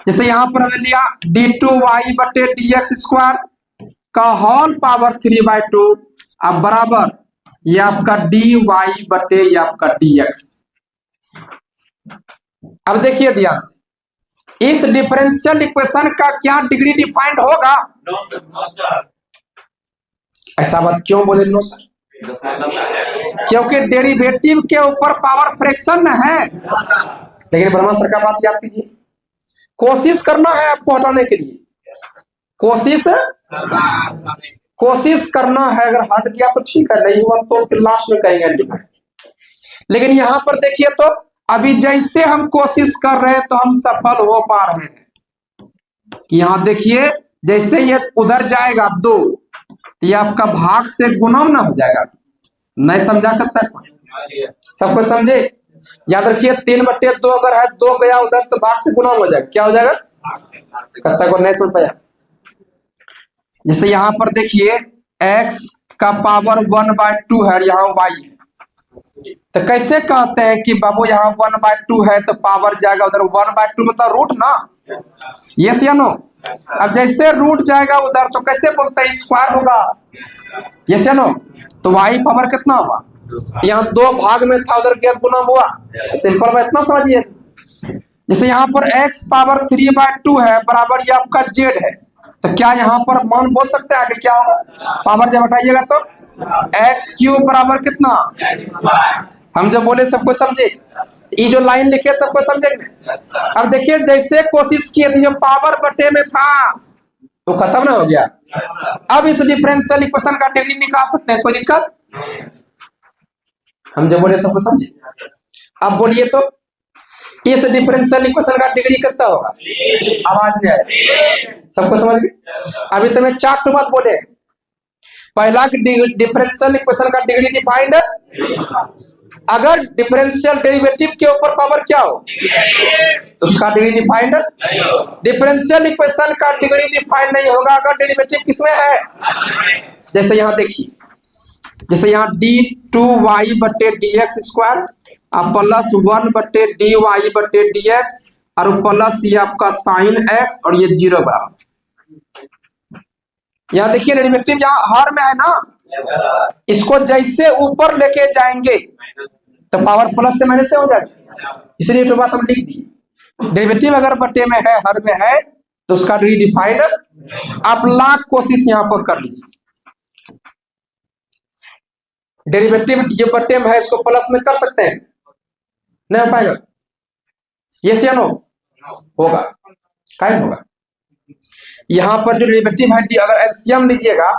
जैसे यहां पर हमें लिया d2y बटे dx स्क्वायर का होल पावर 3/2 अब बराबर ये आपका dy बटे ये आपका dx। अब देखिए ध्यान से, इस डिफरेंशियल इक्वेशन का क्या डिग्री डिफाइंड होगा? ऐसा बात क्यों बोले नो सर? क्योंकि डेरिवेटिव के ऊपर पावर फ्रैक्शन है। लेकिन ब्रह्मा सर का बात याद कीजिए, कोशिश करना है आपको हटाने के लिए, कोशिश करना है। अगर हट गया तो ठीक है, नहीं हुआ तो फिर लास्ट में कहेंगे। लेकिन यहां पर देखिए तो अभी जैसे हम कोशिश कर रहे हैं तो हम सफल हो पा रहे हैं। यहां देखिए जैसे ये उधर जाएगा 2, ये आपका भाग से गुणा ना हो जाएगा। नहीं समझा करता है? सबको समझे? याद रखिए 3/2 अगर है, 2 गया उधर तो भाग से गुणा हो जाएगा। क्या हो जाएगा? कहता को नहीं समझ पाया। जैसे यहां पर देखिए x का पावर 1/2 है, यहाँ y है, तो कैसे कहते हैं कि बाबू यहाँ 1/2 है तो पावर जाएगा उधर 1/2 मतलब रूट ना, यस या नो? अब जैसे रूट जाएगा उधर तो कैसे बोलते हैं? स्क्वायर होगा, यस या नो? तो y पावर कितना हुआ? यहाँ 2 भाग में था, उधर क्या गुना हुआ? सिंपल बात इतना समझिए। जैसे यहाँ पर x पावर 3/2 है बराबर ये आपका z है, तो क्या यहाँ पर मान बोल सकते हैं आगे क्या होगा? पावर जब हटाइएगा तो x³ बराबर कितना? हम जो बोले सबको समझे, ये जो लाइन लिखे सबको समझेंगे। अब देखिए जैसे कोशिश किए थे, जो पावर बटे में था तो खत्म ना हो गया। अब इस डिफरेंशियल इक्वेशन का डिग्री निकाल सकते हैं, कोई दिक्कत? हम जो बोले सबको समझे। अब बोलिए तो इस डिफरेंशियल इक्वेशन का डिग्री कितना होगा? आवाज में आया, सबको समझ गए? अभी तो मैं 4 बात बोले। पहला डिफरेंशियल इक्वेशन का डिग्री डिफाइंड, अगर डिफरेंशियल डेरिवेटिव के ऊपर पावर क्या हो तो उसका डिग्री डिफाइंड। डिफरेंशियल इक्वेशन का डिग्री डिफाइंड नहीं होगा अगर डेरिवेटिव किसमें है। जैसे यहां देखिए, जैसे यहाँ d2y बटे dx स्क्वायर अब प्लस 1 बटे dy बटे dx और प्लस ये आपका साइन x और ये 0 बराबर। यहाँ देखिए डेरिवेटिव यहाँ हर में है ना, इसको जैसे ऊपर लेके जाएंगे तो पावर प्लस से माइनस से हो जाएगा, इसलिए तो बात हम लिख दी। डेरिवेटिव अगर बटे में है, हर में है तो उसका डिग्री डिफाइंड। आप लाख कोशिश यहाँ पर कर लीजिए, डेरिवेटिव जो बटे में है इसको प्लस में कर सकते हैं? नहीं हो पाएगा। यस या नो? होगा, क्या होगा? यहां पर जो डेरिवेटिव है अगर एलसीएम लीजिएगा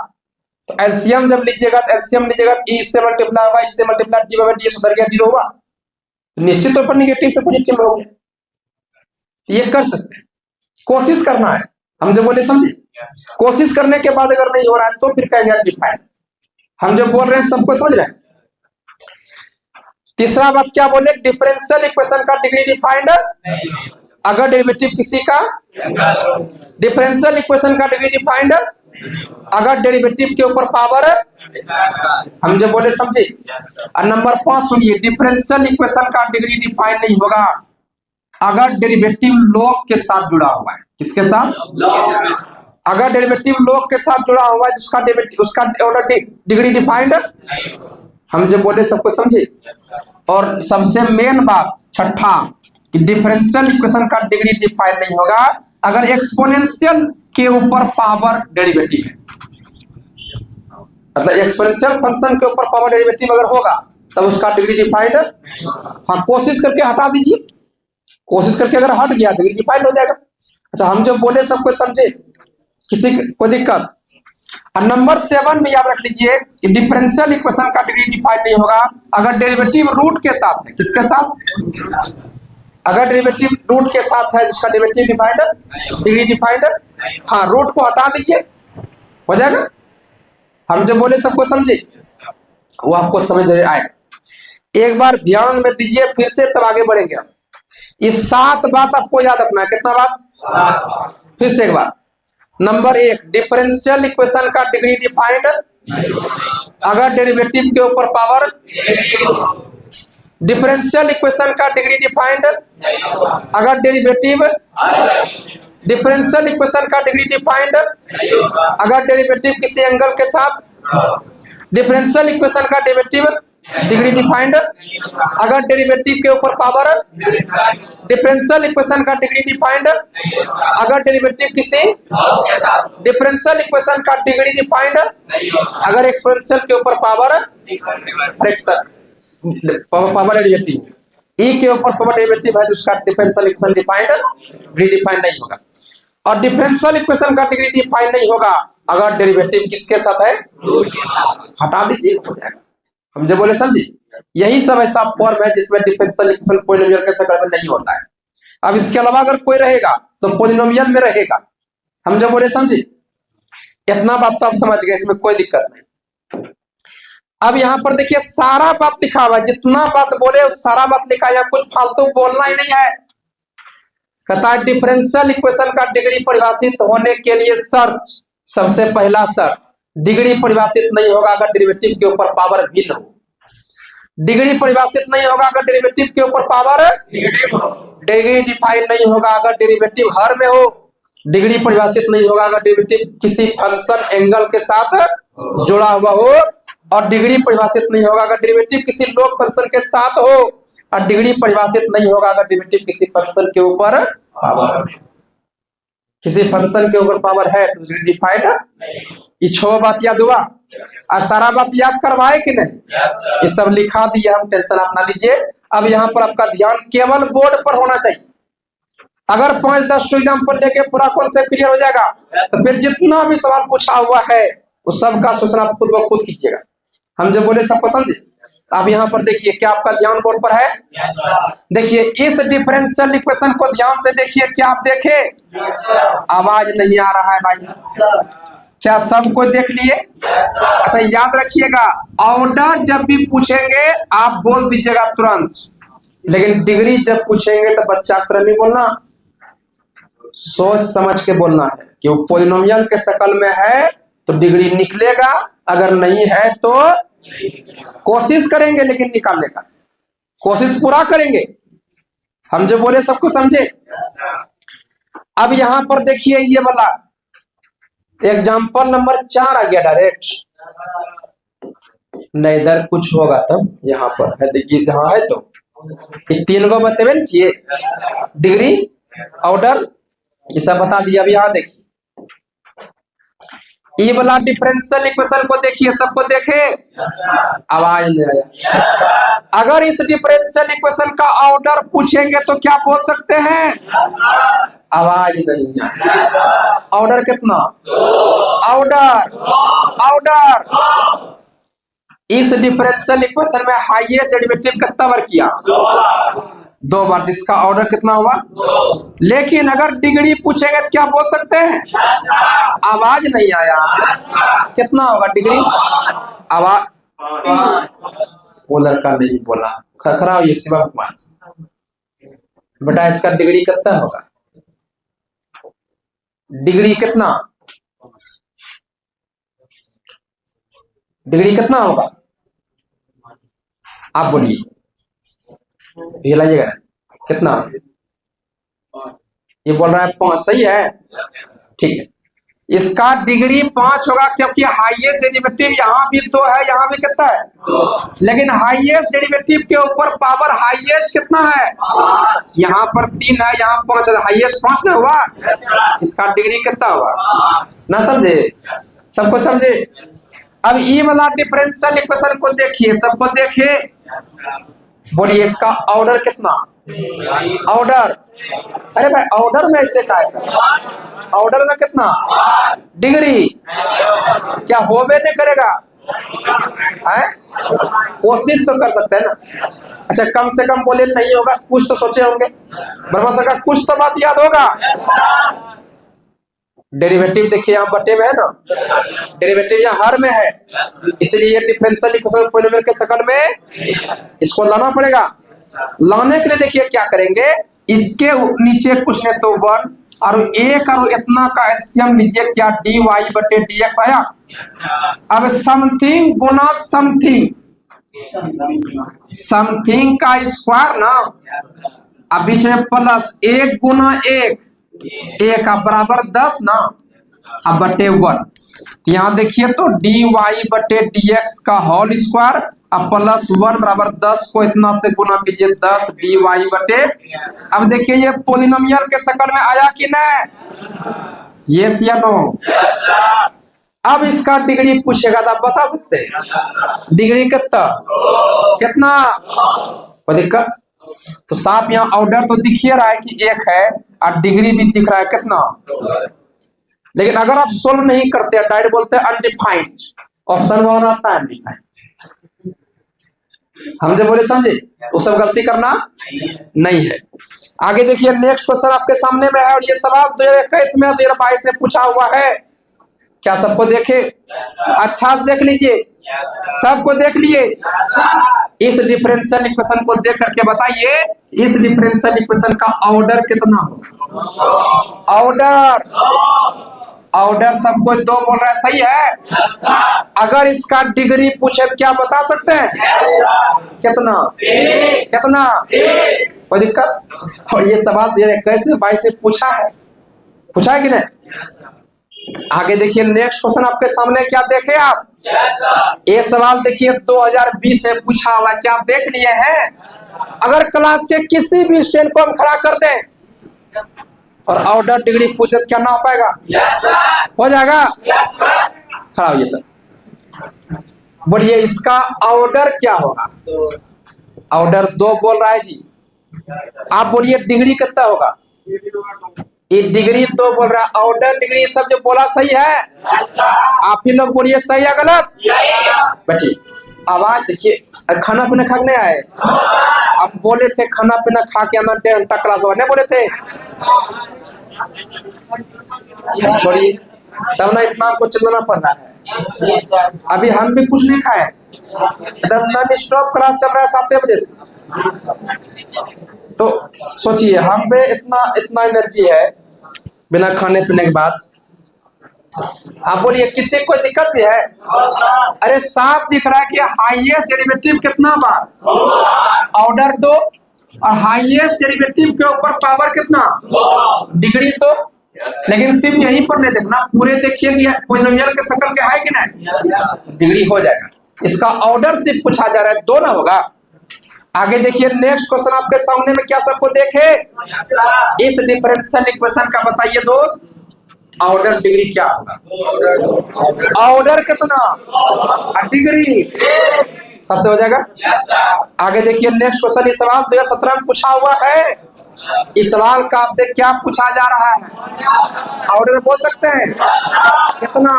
तो एलसीएम जब लीजिएगा तो एलसीएम लीजिएगा e इससे मल्टीप्लाई होगा, इससे मल्टीप्लाई डी बाई डी उधर गया 0 होगा, निश्चित तौर पर नेगेटिव से पॉजिटिव में होगा। ये कर सकते हैं, कोशिश करना है। हम जो बोले समझे, कोशिश करने के बाद अगर नहीं हो रहा है तो फिर कहेंगे डिफाइंड। हम जो बोल रहे हैं सबको समझ रहे हैं। तीसरा बात क्या बोले? डिफरेंशियल इक्वेशन का डिग्री डिफाइंड अगर डेरिवेटिव किसी का, डिफरेंशियल इक्वेशन का डिग्री डिफाइंड अगर डेरिवेटिव के ऊपर पावर हम जो बोले समझे। और नंबर 5 सुनिए, डिफरेंशियल इक्वेशन का डिग्री डिफाइन नहीं होगा अगर डेरिवेटिव लॉग के साथ जुड़ा हुआ है। किसके साथ? अगर डेरिवेटिव लॉग के साथ जुड़ा हुआ है उसका ऑर्डर डिग्री डिफाइंड। हम जो बोले सबको समझे। और सबसे मेन बात छठा, डिफरेंशियल इक्वेशन का डिग्री डिफाइन नहीं होगा अगर एक्सपोनेंशियल के ऊपर पावर डेरिवेटिव है। मतलब एक्सपोनेंशियल फंक्शन के ऊपर पावर डेरिवेटिव अगर होगा तब उसका डिग्री डिफाइंड। हाँ, कोशिश करके हटा दीजिए, कोशिश करके अगर हट गया डिग्री डिफाइंड हो जाएगा। अच्छा, हम जो बोले सबको समझे, किसी कोई दिक्कत? और नंबर 7 में याद रख लीजिए, डिफरेंशियल इक्वेशन का डिग्री डिफाइंड नहीं होगा अगर डेरिवेटिव रूट के साथ है। किसके साथ? अगर डेरिवेटिव रूट के साथ है उसका डेरिवेटिव डिफाइंड, डिग्री डिफाइंड। हाँ, रूट को हटा दीजिए, हो जाएगा। हम जो बोले सबको समझे, वो आपको समझ आएगा। एक बार ध्यान में दीजिए फिर से, तब आगे बढ़ेंगे हम। ये 7 बात आपको याद रखना है। कितना बात? फिर से एक बार। नंबर 1, डिफरेंशियल इक्वेशन का डिग्री डिफाइंड अगर डेरिवेटिव के ऊपर पावर। डिफरेंशियल इक्वेशन का डिग्री डिफाइंड अगर डेरिवेटिव। डिफरेंशियल इक्वेशन का डिग्री डिफाइंड अगर डेरिवेटिव किसी एंगल के साथ। डिफरेंशियल इक्वेशन का डेरिवेटिव डिग्री डिफाइंड अगर डेरिवेटिव के ऊपर पावर। डिफरेंशियल इक्वेशन का डिग्री डिफाइंड अगर डेरिवेटिव किसी। डिफरेंशियल इक्वेशन का डिग्री डिफाइंड अगर एक्सपोनेंशियल के ऊपर पावर फ्रैक्शन, पावर डेरिवेटिव ई के ऊपर पावर डेरिवेटिव है तो उसका differential equation defined, degree defined नहीं होगा। और डिफरेंशियल इक्वेशन का डिग्री डिफाइंड नहीं होगा अगर डेरिवेटिव किसके साथ है? हटा दीजिए, हो जाएगा। हम जो बोले समझे। यही सब ऐसा फॉर्म है जिसमें डिफरेंशियल इक्वेशन पॉलिनोमियल के शक्ल में नहीं होता है। अब इसके अलावा अगर कोई रहेगा तो पॉलिनोमियल में रहेगा। हम जो बोले समझे। इतना बात तो आप समझ गए, इसमें कोई दिक्कत नहीं। अब यहाँ पर देखिए सारा बात लिखा हुआ है, जितना बात बोले सारा बात लिखा है, कुछ फालतू बोलना ही नहीं है। कहता है डिफरेंशियल इक्वेशन का डिग्री परिभाषित होने के लिए शर्त, सबसे पहला शर्त, डिग्री परिभाषित नहीं होगा अगर डेरिवेटिव के ऊपर पावर भिन्न हो। डिग्री परिभाषित नहीं होगा अगर डेरिवेटिव के ऊपर पावर। डिग्री डिफाइन नहीं होगा अगर डेरिवेटिव हर में हो। डिग्री परिभाषित नहीं होगा अगर डेरिवेटिव किसी फंक्शन एंगल के साथ जुड़ा हुआ हो। और डिग्री परिभाषित नहीं होगा अगर डेरिवेटिव किसी लॉग फंक्शन के साथ हो। और डिग्री परिभाषित नहीं होगा अगर डेरिवेटिव किसी फंक्शन के ऊपर पावर। किसी फंक्शन के ऊपर पावर है तो डिग्री डिफाइंड। ये 6 बात याद हुआ और सारा बात याद करवाए कि नहीं? ये सब लिखा दिया, हम टेंशन आप ना लीजिए। अब यहाँ पर आपका ध्यान केवल बोर्ड पर होना चाहिए। अगर 5-10 एग्जाम्पल लेके पूरा कॉन्सेप्ट क्लियर हो जाएगा तो फिर जितना भी सवाल पूछा हुआ है उस सब का सोचना खुद ब खुद कीजिएगा। हम जो बोले सबको समझे। अब यहाँ पर देखिए क्या आपका ध्यान बोर्ड पर है? देखिए इस डिफरेंशियल इक्वेशन को ध्यान से देखिए। क्या आप देखे? आवाज नहीं आ रहा है भाई। क्या सबको देख लिए? अच्छा, याद रखिएगा, ऑर्डर जब भी पूछेंगे आप बोल दीजिएगा तुरंत, लेकिन डिग्री जब पूछेंगे तो बच्चा तरह नहीं बोलना, सोच समझ के बोलना है कि वो पॉलिनोमियल के शक्ल में है तो डिग्री निकलेगा, अगर नहीं है तो कोशिश करेंगे लेकिन निकालने का कोशिश पूरा करेंगे। हम जो बोले सबको समझे। अब यहां पर देखिए ये वाला एग्जाम्पल नंबर 4 आ गया डायरेक्ट। नहीं, इधर कुछ होगा तब यहाँ पर है। देखिए जहाँ है तो 3 गो बतेबे न किए, डिग्री, ऑर्डर, ये सब बता दिया। अब यहाँ देखिए ये वाला डिफरेंशियल इक्वेशन को देखिए, सबको देखे? आवाज नहीं आया। अगर इस डिफरेंशियल इक्वेशन का ऑर्डर पूछेंगे तो क्या बोल सकते हैं? आवाज नहीं आया। ऑर्डर कितना? ऑर्डर इस डिफरेंशियल इक्वेशन में हाईएस्ट डेरिवेटिव कितना बार किया? 2 बार। इसका ऑर्डर कितना हुआ? लेकिन अगर डिग्री पूछेंगे तो क्या बोल सकते हैं? आवाज नहीं आया। कितना होगा डिग्री? आवाज वो लड़का नहीं बोला, खरा ये शिवा कुमार बेटा, इसका डिग्री कितना होगा? डिग्री कितना? डिग्री कितना होगा? आप बोलिए, ये लाइएगा कितना? ये बोल रहा है 5, सही है, ठीक है। इसका डिग्री 5 होगा क्योंकि हाईएस्ट डेरिवेटिव यहाँ भी 2 है, यहाँ भी कितना है? 2। लेकिन हाईएस्ट डेरिवेटिव के ऊपर पावर हाईएस्ट कितना है? 5। यहाँ पर 3 है, यहाँ 5 है, हाईएस्ट 5 ना हुआ? इसका डिग्री कितना हुआ? ना समझे? सबको समझे? अब ये वाला डिफरेंशियल इक्वेशन को देखिए, सबको देखिए, बोलिए इसका ऑर्डर कितना? ऑर्डर, अरे भाई ऑर्डर में ऐसे का है, ऑर्डर में कितना? डिग्री। क्या होवे नहीं करेगा? कोशिश तो कर सकते हैं ना। अच्छा कम से कम बोले नहीं होगा, कुछ तो सोचे होंगे, बर्मा सरकार कुछ तो बात याद होगा। डेरिवेटिव देखिए यहाँ बटे में है ना, डेरिवेटिव यहाँ हर में है, इसलिए डिफरेंशियल इक्वेशन पॉलिनोमियल के शक्ल में इसको लाना पड़ेगा। लाने के लिए देखिए क्या करेंगे, इसके नीचे कुछ नहीं तो 1 और 1 और इतना का एलसीएम लीजिए, क्या dy बटे dx आया। अब समथिंग गुना समथिंग, समथिंग का स्क्वायर ना, अब बीच में प्लस 1 गुना 1, 1 का बराबर 10 ना, अब बटे 1। यहाँ देखिए तो dy बटे dx का होल स्क्वायर, अब प्लस 1 बराबर 10 को इतना से गुना कीजिए, 10 dy बटे। अब देखिए ये पोलिनोमियल के शक्ल में आया कि नहीं? यस या नो? अब इसका डिग्री पूछेगा तो आप बता सकते हैं डिग्री कितना? कितना? कोई दिक्कत? तो साफ यहाँ ऑर्डर तो दिख ही रहा है कि 1 है और डिग्री भी दिख रहा है कितना। लेकिन अगर आप सोल्व नहीं करते, डायरेक्ट बोलते हैं अनडिफाइंड, ऑप्शन 1 आता है अनडिफाइंड, हम जो बोले समझे, तो सब गलती करना नहीं है। आगे देखिए नेक्स्ट क्वेश्चन आपके सामने में है और ये सवाल 2021 में 2022 से पूछा हुआ है। क्या सबको देखे? अच्छा से देख लीजिए, सबको देख लिए। इस डिफरेंशियल इक्वेशन को देख करके बताइए, इस डिफरेंशियल इक्वेशन का ऑर्डर कितना हो? ऑर्डर, ऑर्डर सबको 2 बोल रहा है, सही है। अगर इसका डिग्री पूछे तो क्या बता सकते हैं? कितना? कितना? कोई दिक्कत? और ये सवाल 2021 से 22 से पूछा है, पूछा है कि नहीं? आगे देखिए नेक्स्ट क्वेश्चन आपके सामने, क्या देखे आप? ये सवाल देखिए 2020 से पूछा हुआ, क्या आप देख लिए हैं? अगर क्लास के किसी भी स्टूडेंट को हम खड़ा कर दें और ऑर्डर डिग्री पूछे तो क्या ना हो पाएगा? हो जाएगा। खड़ा होइए तो बोलिए इसका ऑर्डर क्या होगा? ऑर्डर 2 बोल रहा है जी, आप बोलिए डिग्री कितना होगा? ये डिग्री 2 बोल रहा है, ऑर्डर डिग्री सब जो बोला सही है? आप ही लोग बोलिए सही है गलत? बैठिए, आवाज देखिए। खाना पीना खा के नहीं आए? आप बोले थे खाना पीना खा के आना, 1.5 घंटा क्लास हुआ, नहीं बोले थे? छोड़िए, तब ना इतना आपको चिल्लाना पड़ रहा है। अभी हम भी कुछ नहीं खाए, नॉन स्टॉप क्लास चल रहा है 7 बजे से। तो सोचिए हम पे इतना इतना एनर्जी है बिना खाने पीने के बाद। आप बोलिए किसी कोई दिक्कत भी है? अरे साफ दिख रहा है कि हाईएस्ट डेरिवेटिव कितना बार? ऑर्डर 2 और हाईएस्ट डेरिवेटिव के ऊपर पावर कितना? डिग्री तो। लेकिन सिर्फ यहीं पर नहीं देखना, पूरे देखिए कि पॉलिनोमियल के शक्ल के है कि नहीं? डिग्री हो जाएगा। इसका ऑर्डर सिर्फ पूछा जा रहा है, 2 ना होगा। आगे देखिए नेक्स्ट क्वेश्चन आपके सामने में, क्या सबको देखे? इस डिफरेंशियल इक्वेशन का बताइए दोस्त, ऑर्डर डिग्री क्या होगा? ऑर्डर कितना? डिग्री सबसे हो जाएगा। आगे देखिए नेक्स्ट क्वेश्चन, इस सवाल 2017 में पूछा हुआ है। इस सवाल का आपसे क्या पूछा जा रहा है? ऑर्डर बोल सकते हैं कितना?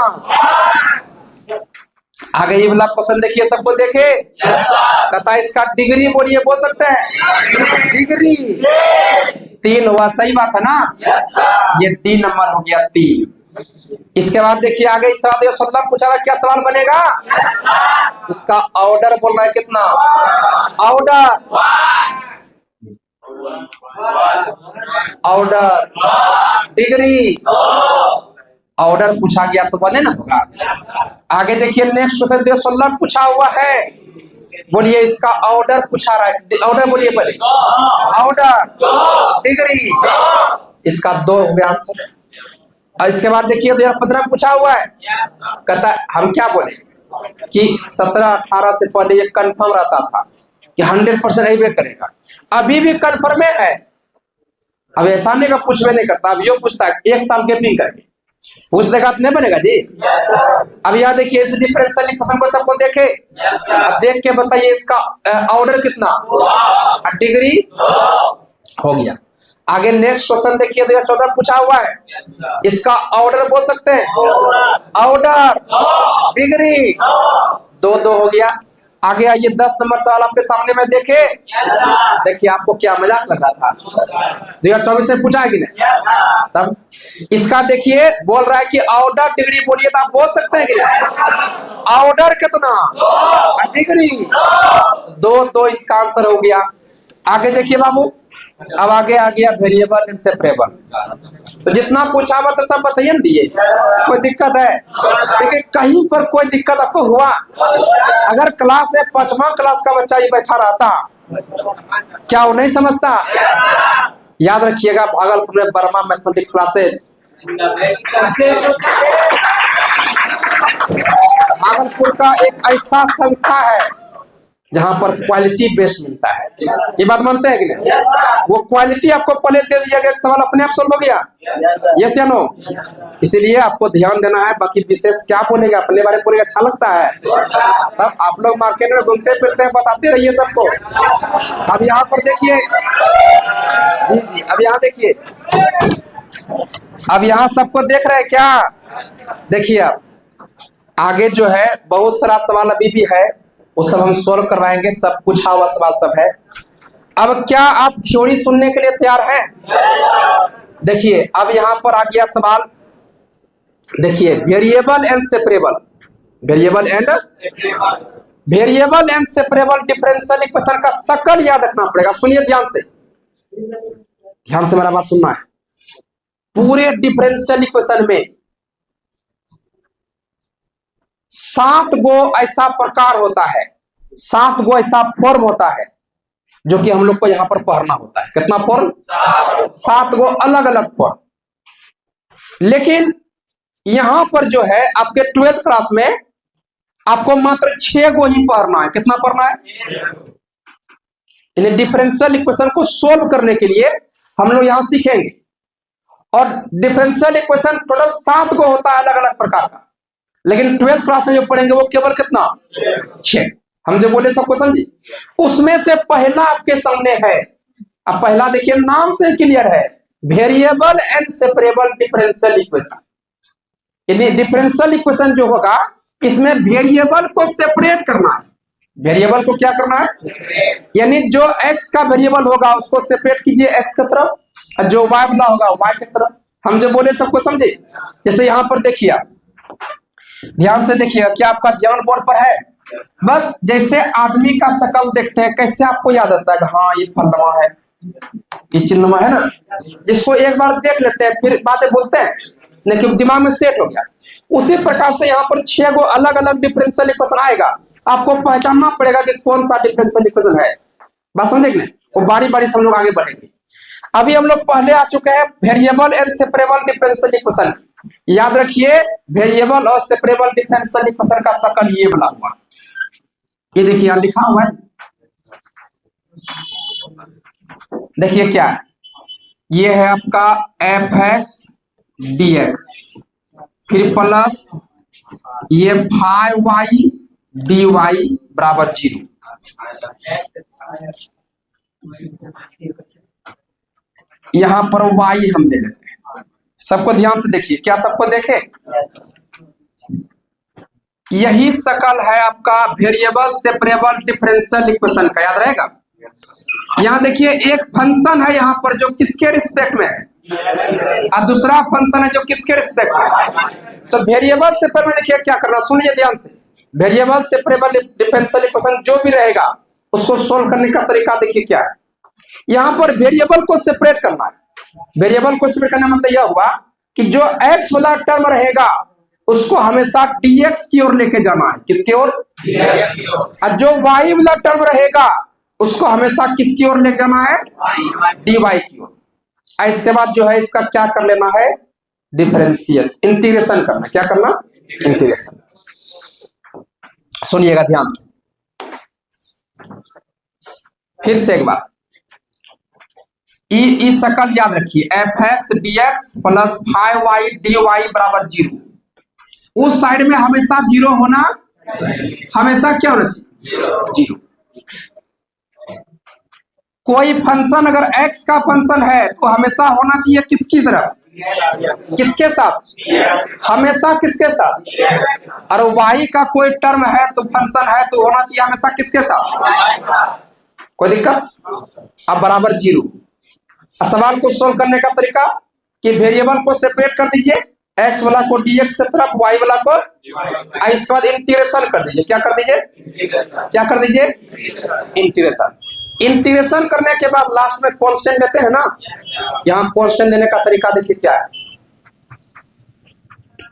आगे ये वाला क्वेश्चन देखिए, सबको देखे? कहता है इसका डिग्री बोलिए, बोल सकते हैं? डिग्री 3 हुआ, सही बात है ना? ये 3 नंबर हो गया, 3। इसके बाद देखिए आगे इस सवाल 2017 पूछा हुआ, क्या सवाल बनेगा? इसका ऑर्डर बोल रहा है कितना? ऑर्डर, ऑर्डर डिग्री ऑर्डर पूछा गया तो बने ना होगा। आगे देखिए नेक्स्ट क्वेश्चन 216 पूछा हुआ है। बोलिए इसका ऑर्डर पूछा रहा है, ऑर्डर बोलिए पहले, ऑर्डर, डिग्री, इसका 2 हो गया आंसर। और इसके बाद देखिए 2015 पूछा हुआ है, कहता है हम क्या बोले कि 17-18 से पहले ये कंफर्म रहता था कि 100% एवे करेगा, अभी भी कंफर्म है। अब ऐसा नहीं का पूछ भी नहीं करता, अब यो पूछता है 1 साल गैपिंग करके पूछ देगा तो नहीं बनेगा जी। अब यहाँ देखिए इस डिफरेंशियल इक्वेशन को सबको देखे, अब देख के बताइए इसका ऑर्डर कितना, डिग्री हो गया। आगे नेक्स्ट क्वेश्चन देखिए 2014 पूछा हुआ है, इसका ऑर्डर बोल सकते हैं, ऑर्डर, डिग्री, 2-2 हो गया। आगे आइए 10 नंबर सवाल आपके सामने में देखे, देखिए आपको क्या मजाक लग रहा था, 2024 में पूछा है कि नहीं। तब इसका देखिए बोल रहा है कि ऑर्डर, डिग्री बोलिए तो आप बोल सकते हैं कि नहीं, ऑर्डर कितना, डिग्री, 2-2 इसका आंसर हो गया। आगे देखिए बाबू, अब आगे आ गया वेरिएबल एंड सेपरेबल, तो जितना पूछा हुआ तो सब बताइए दिए, कोई दिक्कत है, देखिए कहीं पर कोई दिक्कत आपको हुआ, अगर क्लास है 5वां क्लास का बच्चा ये बैठा रहता क्या वो नहीं समझता। याद रखिएगा भागलपुर में वर्मा मैथमेटिक्स क्लासेस, भागलपुर का एक ऐसा संस्था है जहां पर क्वालिटी बेस्ड मिलता है, ये बात मानते हैं कि नहीं। वो क्वालिटी आपको पहले दे दिया गया, सवाल अपने आप सॉल्व हो गया, यस या नो। इसीलिए आपको ध्यान देना है, बाकी विशेष क्या बोलेगा अपने बारे में बोलेगा, अच्छा लगता है तब आप लोग मार्केट में घूमते फिरते हैं, बताते रहिए सबको। अब यहाँ पर देखिए जी, अब यहाँ देखिए, अब यहाँ सबको देख रहे हैं क्या, देखिए अब आगे जो है बहुत सारा सवाल अभी भी है, वो सब हम सोल्व करवाएंगे, सब पूछा हुआ सवाल सब है। अब क्या आप थ्योरी सुनने के लिए तैयार हैं। देखिए अब यहां पर आ गया सवाल, देखिए variable and separable, variable and separable differential equation का शकल याद रखना पड़ेगा। सुनिए ध्यान से मेरा बात सुनना है। पूरे डिफरेंशियल इक्वेशन में 7 गो ऐसा प्रकार होता है, 7 गो ऐसा फॉर्म होता है जो कि हम लोग को यहां पर पढ़ना होता है। कितना फॉर्म, 7 गो अलग अलग फॉर्म। लेकिन यहां पर जो है आपके 12th क्लास में आपको मात्र 6 गो ही पढ़ना है। कितना पढ़ना है, यानी डिफरेंशियल इक्वेशन को सोल्व करने के लिए हम लोग यहां सीखेंगे। और डिफरेंशियल इक्वेशन टोटल 7 गो होता है अलग अलग प्रकार का, लेकिन 12th क्लास में जो पढ़ेंगे वो केवल कितना, 6। हम जो बोले सबको समझी। उसमें से पहला आपके सामने है, अब पहला देखिए नाम से क्लियर है, variable and separable differential equation. यानी डिफरेंशियल इक्वेशन जो होगा इसमें वेरिएबल को सेपरेट करना है। वेरिएबल को क्या करना है, यानी जो एक्स का वेरिएबल होगा उसको सेपरेट कीजिए एक्स की तरफ, और जो वाई वाला होगा वाई की तरफ। हम जो बोले सबको समझे। जैसे यहां पर देखिए, ध्यान से देखिए, क्या आपका ध्यान बोर्ड पर है। बस जैसे आदमी का शकल देखते हैं कैसे आपको याद आता है कि हाँ ये फलनमा है, ये चिन्हमा है ना, जिसको एक बार देख लेते हैं फिर बातें बोलते हैं, लेकिन दिमाग में सेट हो गया। उसी प्रकार से यहाँ पर 6 गो अलग अलग डिफरेंशियल इक्वेशन आएगा, आपको पहचानना पड़ेगा कि कौन सा डिफरेंशियल इक्वेशन है। बात समझे कि नहीं, वो बारी बारी से हम लोग आगे बढ़ेंगे। अभी हम लोग पहले आ चुके हैं variable and separable differential equation. याद रखिए वेरिएबल और सेपरेबल डिफरेंशियल इक्वेशन का शकल ये बना हुआ, ये देखिए यहां लिखा हुआ है, देखिए क्या है, ये है आपका f(x) dx, फिर प्लस ये 5y dy बराबर 0। यहां पर y हम ले लेते हैं। सबको ध्यान से देखिए, क्या सबको देखे, यही शकल है आपका वेरिएबल सेपरेबल डिफरेंशियल इक्वेशन का, याद रहेगा। यहां देखिए एक फंक्शन है यहाँ पर जो किसके रिस्पेक्ट में है, और दूसरा फंक्शन है जो किसके रिस्पेक्ट में है। तो वेरिएबल सेपरेबल में देखिए क्या करना, सुनिए ध्यान से। वेरिएबल सेपरेबल डिफरेंशियल इक्वेशन जो भी रहेगा उसको सोल्व करने का तरीका देखिए क्या है। यहाँ पर वेरिएबल को सेपरेट करना है। वेरिएबल को सेपरेट करने का मतलब यह हुआ, कि जो x वाला टर्म रहेगा उसको हमेशा dx की ओर लेके जाना है। किसकी ओर? और जो y वाला टर्म रहेगा उसको हमेशा किसकी ओर लेके जाना है? dy की ओर। इसके बाद जो है इसका क्या कर लेना है? डिफरेंशिएशन, इंटीग्रेशन करना। क्या करना? इंटीग्रेशन। सुनिएगा ध्यान से फिर से एक बार, ई शकल याद रखिए, fx dx plus 5y dy बराबर 0। उस साइड में हमेशा 0 होना, हमेशा क्या होना चाहिए? 0। कोई फंक्शन अगर x का फंक्शन है तो हमेशा होना चाहिए किसकी तरफ? किसके साथ? हमेशा किसके साथ? और y का कोई टर्म है तो फंक्शन है तो होना चाहिए हमेशा किसके साथ? कोई दिक्कत? अब बराबर 0। सवाल को सोल्व करने का तरीका कि वेरिएबल को सेपरेट कर दीजिए, x वाला को dx की तरफ, y वाला को, इसके बाद इंटीग्रेशन कर दीजिए। क्या कर दीजिए? क्या कर दीजिए? इंटीग्रेशन। इंटीग्रेशन करने के बाद लास्ट में कांस्टेंट लेते हैं ना, यहाँ कांस्टेंट लेने का तरीका देखिए क्या है।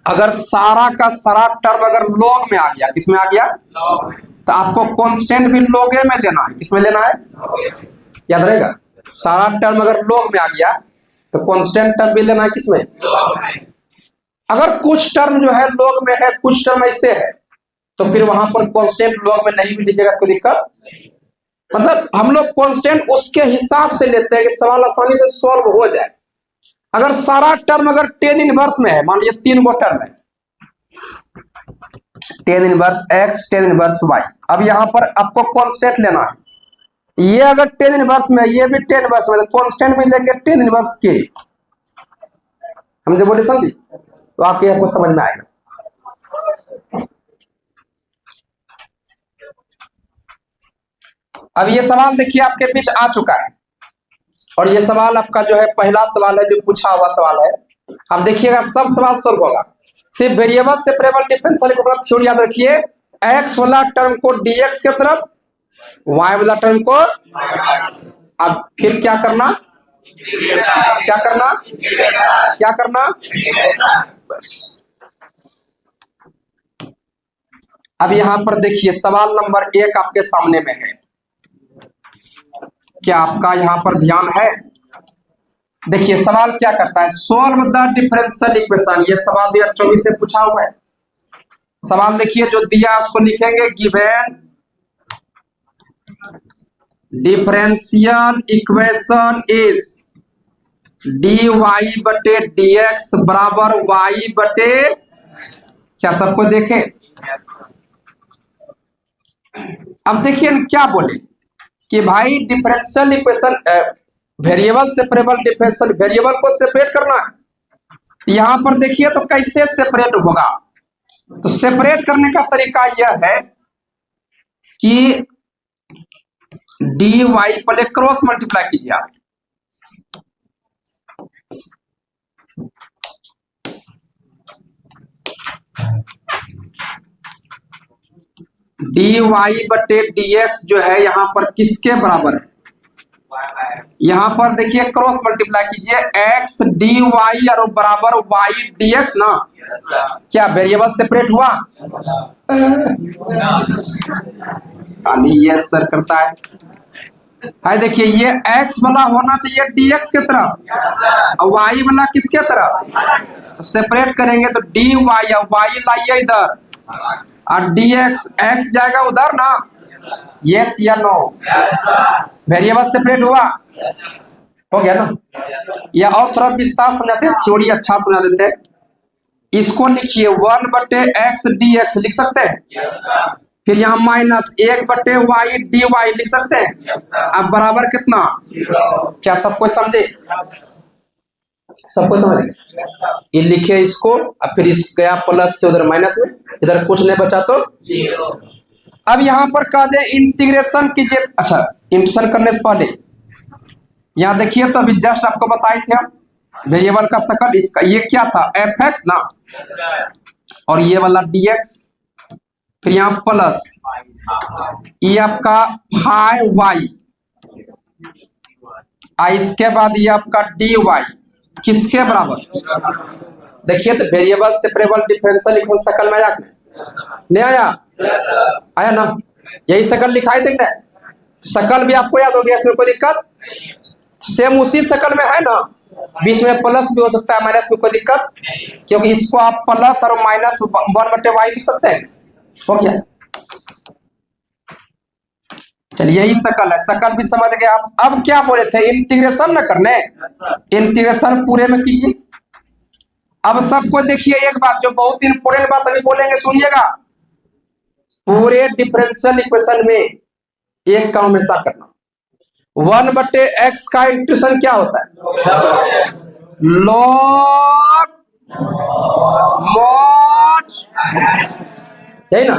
अगर सारा का सारा टर्म अगर लॉग में आ गया, किसमें आ गया? तो आपको कांस्टेंट भी लॉग में देना है। किसमें लेना है? याद रहेगा, सारा टर्म अगर लॉग में आ गया तो कांस्टेंट टर्म भी लेना है। किसमें? अगर कुछ टर्म जो है लॉग में है, कुछ टर्म ऐसे है, तो फिर वहां पर कांस्टेंट लॉग में नहीं भी लीजिएगा, कोई दिक्कत। मतलब हम लोग कांस्टेंट उसके हिसाब से लेते हैं कि सवाल आसानी से सॉल्व हो जाए। अगर सारा टर्म अगर tan इनवर्स में है, मान लीजिए 3 गो टर्म है, tan inverse x, tan inverse y। अब यहां पर आपको कांस्टेंट लेना है। ये अगर tan इनवर्स में, ये भी tan इनवर्स में, तो कांस्टेंट भी लेके tan इनवर्स के, समझे? बोले समझी? तो आपको समझ में आएगा। अब ये सवाल देखिए आपके बीच आ चुका है, और ये सवाल आपका जो है पहला सवाल है जो पूछा हुआ सवाल है। अब देखिएगा सब सवाल सॉल्व होगा। सिर्फ variable separable differential equation theory याद रखिए, x वाला टर्म को dx की तरफ, y वाला टर्म को। अब फिर क्या करना? क्या करना? क्या करना? बस। अब यहां पर देखिए सवाल नंबर 1 आपके सामने में है। क्या आपका यहां पर ध्यान है? देखिए सवाल क्या करता है, सोल्व द डिफरेंशियल इक्वेशन। ये सवाल 2024 से पूछा हुआ है। सवाल देखिए जो दिया उसको लिखेंगे, given differential equation is dy बटे dx बराबर y बटे, क्या सबको देखें? अब देखिए क्या बोले कि भाई differential equation, variable separable differential, variable को सेपरेट करना है। यहां पर देखिए तो कैसे सेपरेट होगा? तो सेपरेट करने का तरीका यह है कि dy पहले क्रॉस मल्टीप्लाई कीजिए आप। dy बटे dx जो है यहां पर किसके बराबर है? यहां पर देखिए क्रॉस मल्टीप्लाई कीजिए, x dy और बराबर y dx ना। क्या वेरिएबल सेपरेट हुआ? यस सर करता है। देखिए ये x वाला होना चाहिए dx की तरफ और y वाला किसके तरफ? सेपरेट करेंगे तो dy और y लाइए इधर, और dx x जाएगा उधर ना। यस या नो? वेरिएबल सेपरेट हुआ? हो गया ना? या और थोड़ा विस्तार समझाते हैं, थ्योरी अच्छा समझा देते हैं। इसको लिखिए 1 बटे x dx लिख सकते हैं। फिर यहाँ माइनस 1 बटे y dy लिख सकते हैं। अब बराबर कितना? क्या सबको समझे? सबको समझ गए? ये लिखे इसको, अब फिर इस गया प्लस से उधर माइनस में, इधर कुछ नहीं बचा तो। अब यहां पर कह दे इंटीग्रेशन कीजिए। अच्छा, इंटीग्रेशन करने से पहले यहां देखिए तो अभी जस्ट आपको बताए थे हम वेरिएबल का शकल, इसका ये क्या था? fx ना, और ये वाला dx, फिर यहाँ प्लस ये आपका 5y, इसके बाद ये आपका dy किसके बराबर? देखिए तो वेरिएबल सेपरेबल डिफरेंशियल इक्वेशन शकल में आया कि नहीं आया? आया ना? यही शकल लिखाई देंगे, शकल भी आपको याद हो गया, इसमें कोई दिक्कत? सेम उसी शकल में है ना, बीच में प्लस भी हो सकता है, माइनस में कोई दिक्कत, क्योंकि इसको आप प्लस और माइनस 1/y लिख सकते हैं। हो गया, चलिए यही शकल है, शकल भी समझ गए आप। अब क्या बोले थे, इंटीग्रेशन न करने, इंटीग्रेशन पूरे में कीजिए। अब सबको देखिए एक बात, जो बहुत इंपोर्टेंट बात अभी बोलेंगे, सुनिएगा। पूरे डिफरेंशियल इक्वेशन में एक काम हमेशा करना, 1/x का इंटीग्रेशन क्या होता है? लॉग मॉड, यही ना?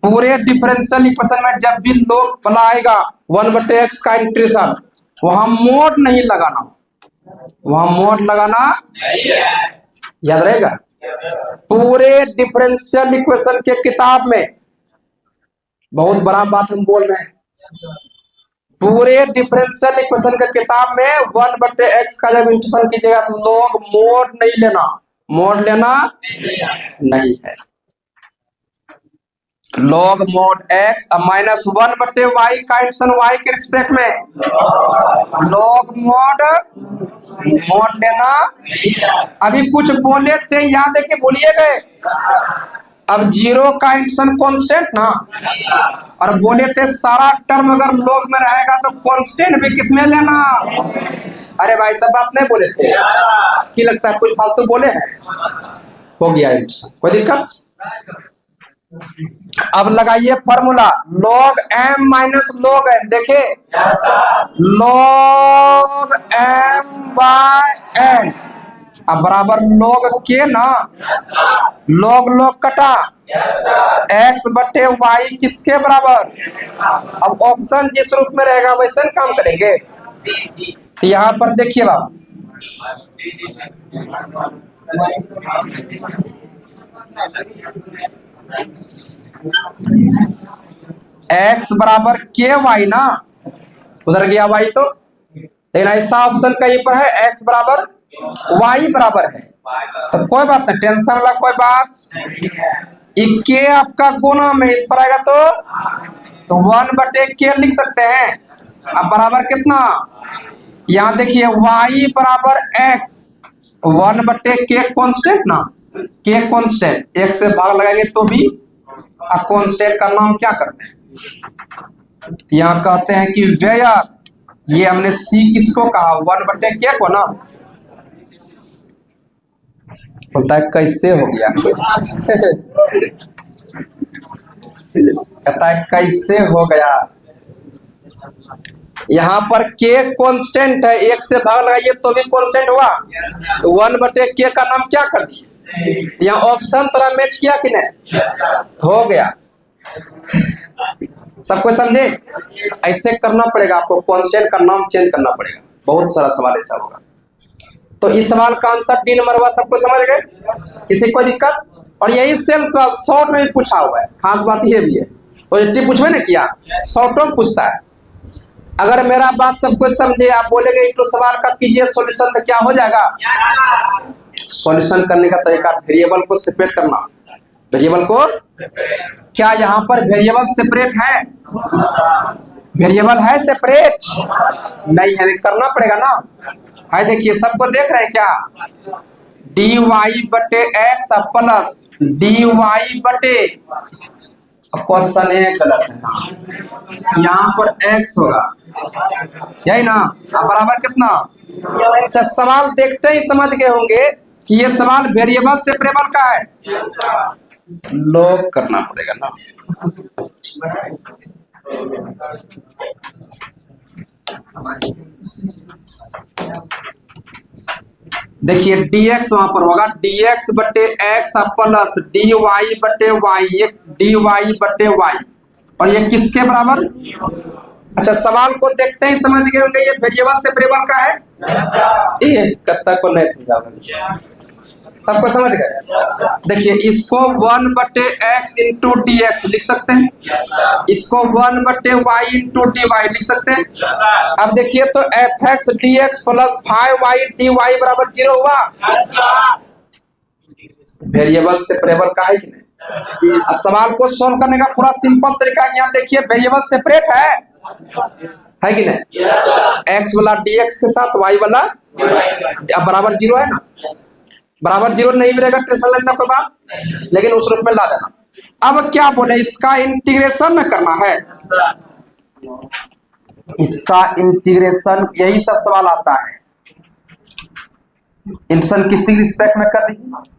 पूरे डिफरेंशियल इक्वेशन में जब भी लॉग वाला आएगा 1/x का इंटीग्रेशन, वहां मोड नहीं लगाना, वहां मोड लगाना याद रहेगा। पूरे डिफरेंशियल इक्वेशन के किताब में, बहुत बड़ा बात हम बोल रहे हैं, पूरे डिफरेंशियल इक्वेशन के किताब में 1/x का जब इंटीग्रेशन कीजिएगा तो लॉग मोड नहीं लेना, मोड लेना नहीं है। Log mode x minus 1/y का इंटीग्रेशन y के रिस्पेक्ट में, लॉग मोड लेना। अभी कुछ बोले थे, याद है कि भूलिए गए? अब जीरो का इंटीग्रेशन कांस्टेंट ना, और बोले थे सारा टर्म अगर लॉग में रहेगा तो कांस्टेंट भी किसमें लेना। अरे भाई सब बात नहीं बोले थे कि लगता है कुछ फालतू बोले हैं? हो गया इंटीग्रेशन, कोई दिक्कत? अब लगाइए formula, log m minus log n, देखे लॉग m बाय n अब बराबर लॉग के ना, लॉग लॉग कटा, x/y किसके बराबर? अब ऑप्शन जिस रूप में रहेगा वैसे काम करेंगे। तो यहाँ पर देखिए बाबा, x बराबर के वाई ना, उधर गया y तो, लेकिन ऐसा ऑप्शन कहीं पर है x बराबर y बराबर है, तो कोई बात नहीं, टेंशन वाला कोई बात। के आपका गुना में इस पर आएगा तो 1/k लिख सकते हैं। अब बराबर कितना, यहाँ देखिए y बराबर x, 1/k कांस्टेंट ना, के कांस्टेंट, एक से भाग लगाएंगे तो भी कांस्टेंट का नाम क्या करते हैं? यहाँ कहते हैं कि वेयर, ये हमने c किसको कहा? 1/k को ना। बोलता है कैसे हो गया कहता है कैसे हो गया? यहाँ पर k कांस्टेंट है, एक से भाग लगाइए तो भी कांस्टेंट हुआ, तो 1/k का नाम क्या कर दिए? यहाँ ऑप्शन तरह मैच किया कि नहीं? हो गया, सबको समझे? ऐसे करना पड़ेगा आपको, कांस्टेंट का नाम चेंज करना पड़ेगा, बहुत सारा सवाल ऐसा होगा। तो इस सवाल का आंसर डी नंबर हुआ, सबको समझ गए? किसी कोई दिक्कत? और यही सेम सवाल शॉर्ट में भी पूछा हुआ है, खास बात यह भी है, तो पूछवे ना किया, शॉर्ट में पूछता है। अगर मेरा बात सबको समझे, आप बोलेंगे तो सवाल का कीजिए सॉल्यूशन, तो क्या हो जाएगा? सॉल्यूशन करने का तरीका, वेरिएबल को सेपरेट करना, वेरिएबल को, क्या यहाँ पर वेरिएबल सेपरेट है? वेरिएबल है सेपरेट? नहीं है, करना पड़ेगा ना। है देखिए, सबको देख रहे हैं क्या? dy/x प्लस dy/, क्वेश्चन एक गलत है, यहाँ पर x होगा, यही ना, बराबर कितना? अच्छा, सवाल देखते ही समझ गए होंगे कि ये सवाल वेरिएबल सेपरेबल का है, लॉग करना पड़ेगा ना। देखिए dx वहां पर होगा, dx/x प्लस dy/y, ये dy/y, और ये किसके बराबर? अच्छा, सवाल को देखते ही समझ गए होंगे ये वेरिएबल सेपरेबल का है। ये कत्ता को नहीं समझा, सबको समझ गए? देखिए इसको 1/x इंटू dx लिख सकते हैं, इसको 1/y इंटू dy लिख सकते हैं। अब देखिए तो fx dx plus 5y dy बराबर 0 हुआ। वेरिएबल सेपरेबल का है कि नहीं। सवाल को सोल्व करने का पूरा सिंपल तरीका यहाँ देखिए, वेरिएबल सेपरेट है कि नहीं। एक्स वाला डीएक्स के साथ वाई वाला बराबर जीरो है ना, बराबर जीरो नहीं मिलेगा टेंशन लेना कोई बात, लेकिन उस रूप में ला देना। अब क्या बोले, इसका इंटीग्रेशन करना है, इसका इंटीग्रेशन, यही सब सवाल आता है। इंटीग्रेशन किसी रिस्पेक्ट में कर दीजिए।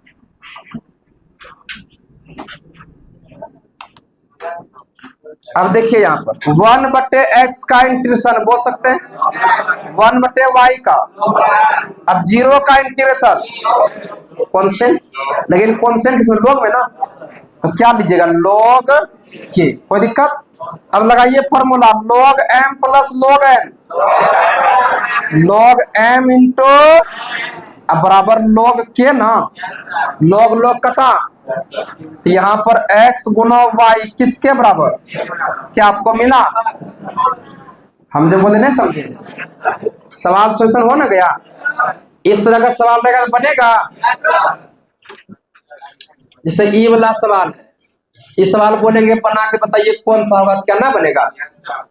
अब देखिए यहाँ पर 1/x का इंटीग्रेशन बोल सकते हैं, 1/y का। अब 0 का इंटीग्रेशन कांस्टेंट, लेकिन कांस्टेंट इसमें लॉग में ना, तो क्या लीजिएगा, लॉग के, कोई दिक्कत। अब लगाइए formula, log m plus log n, log m into अब बराबर log के ना, log log कटा, तो यहाँ पर x गुना y किसके बराबर, क्या आपको मिला। हम जो बोले नहीं समझे, सवाल सोल्यूशन हो ना गया। इस तरह का सवाल रहेगा तो बनेगा। जैसे ई वाला सवाल है, इस सवाल बोलेंगे बना के बताइए कौन सा होगा, क्या ना बनेगा।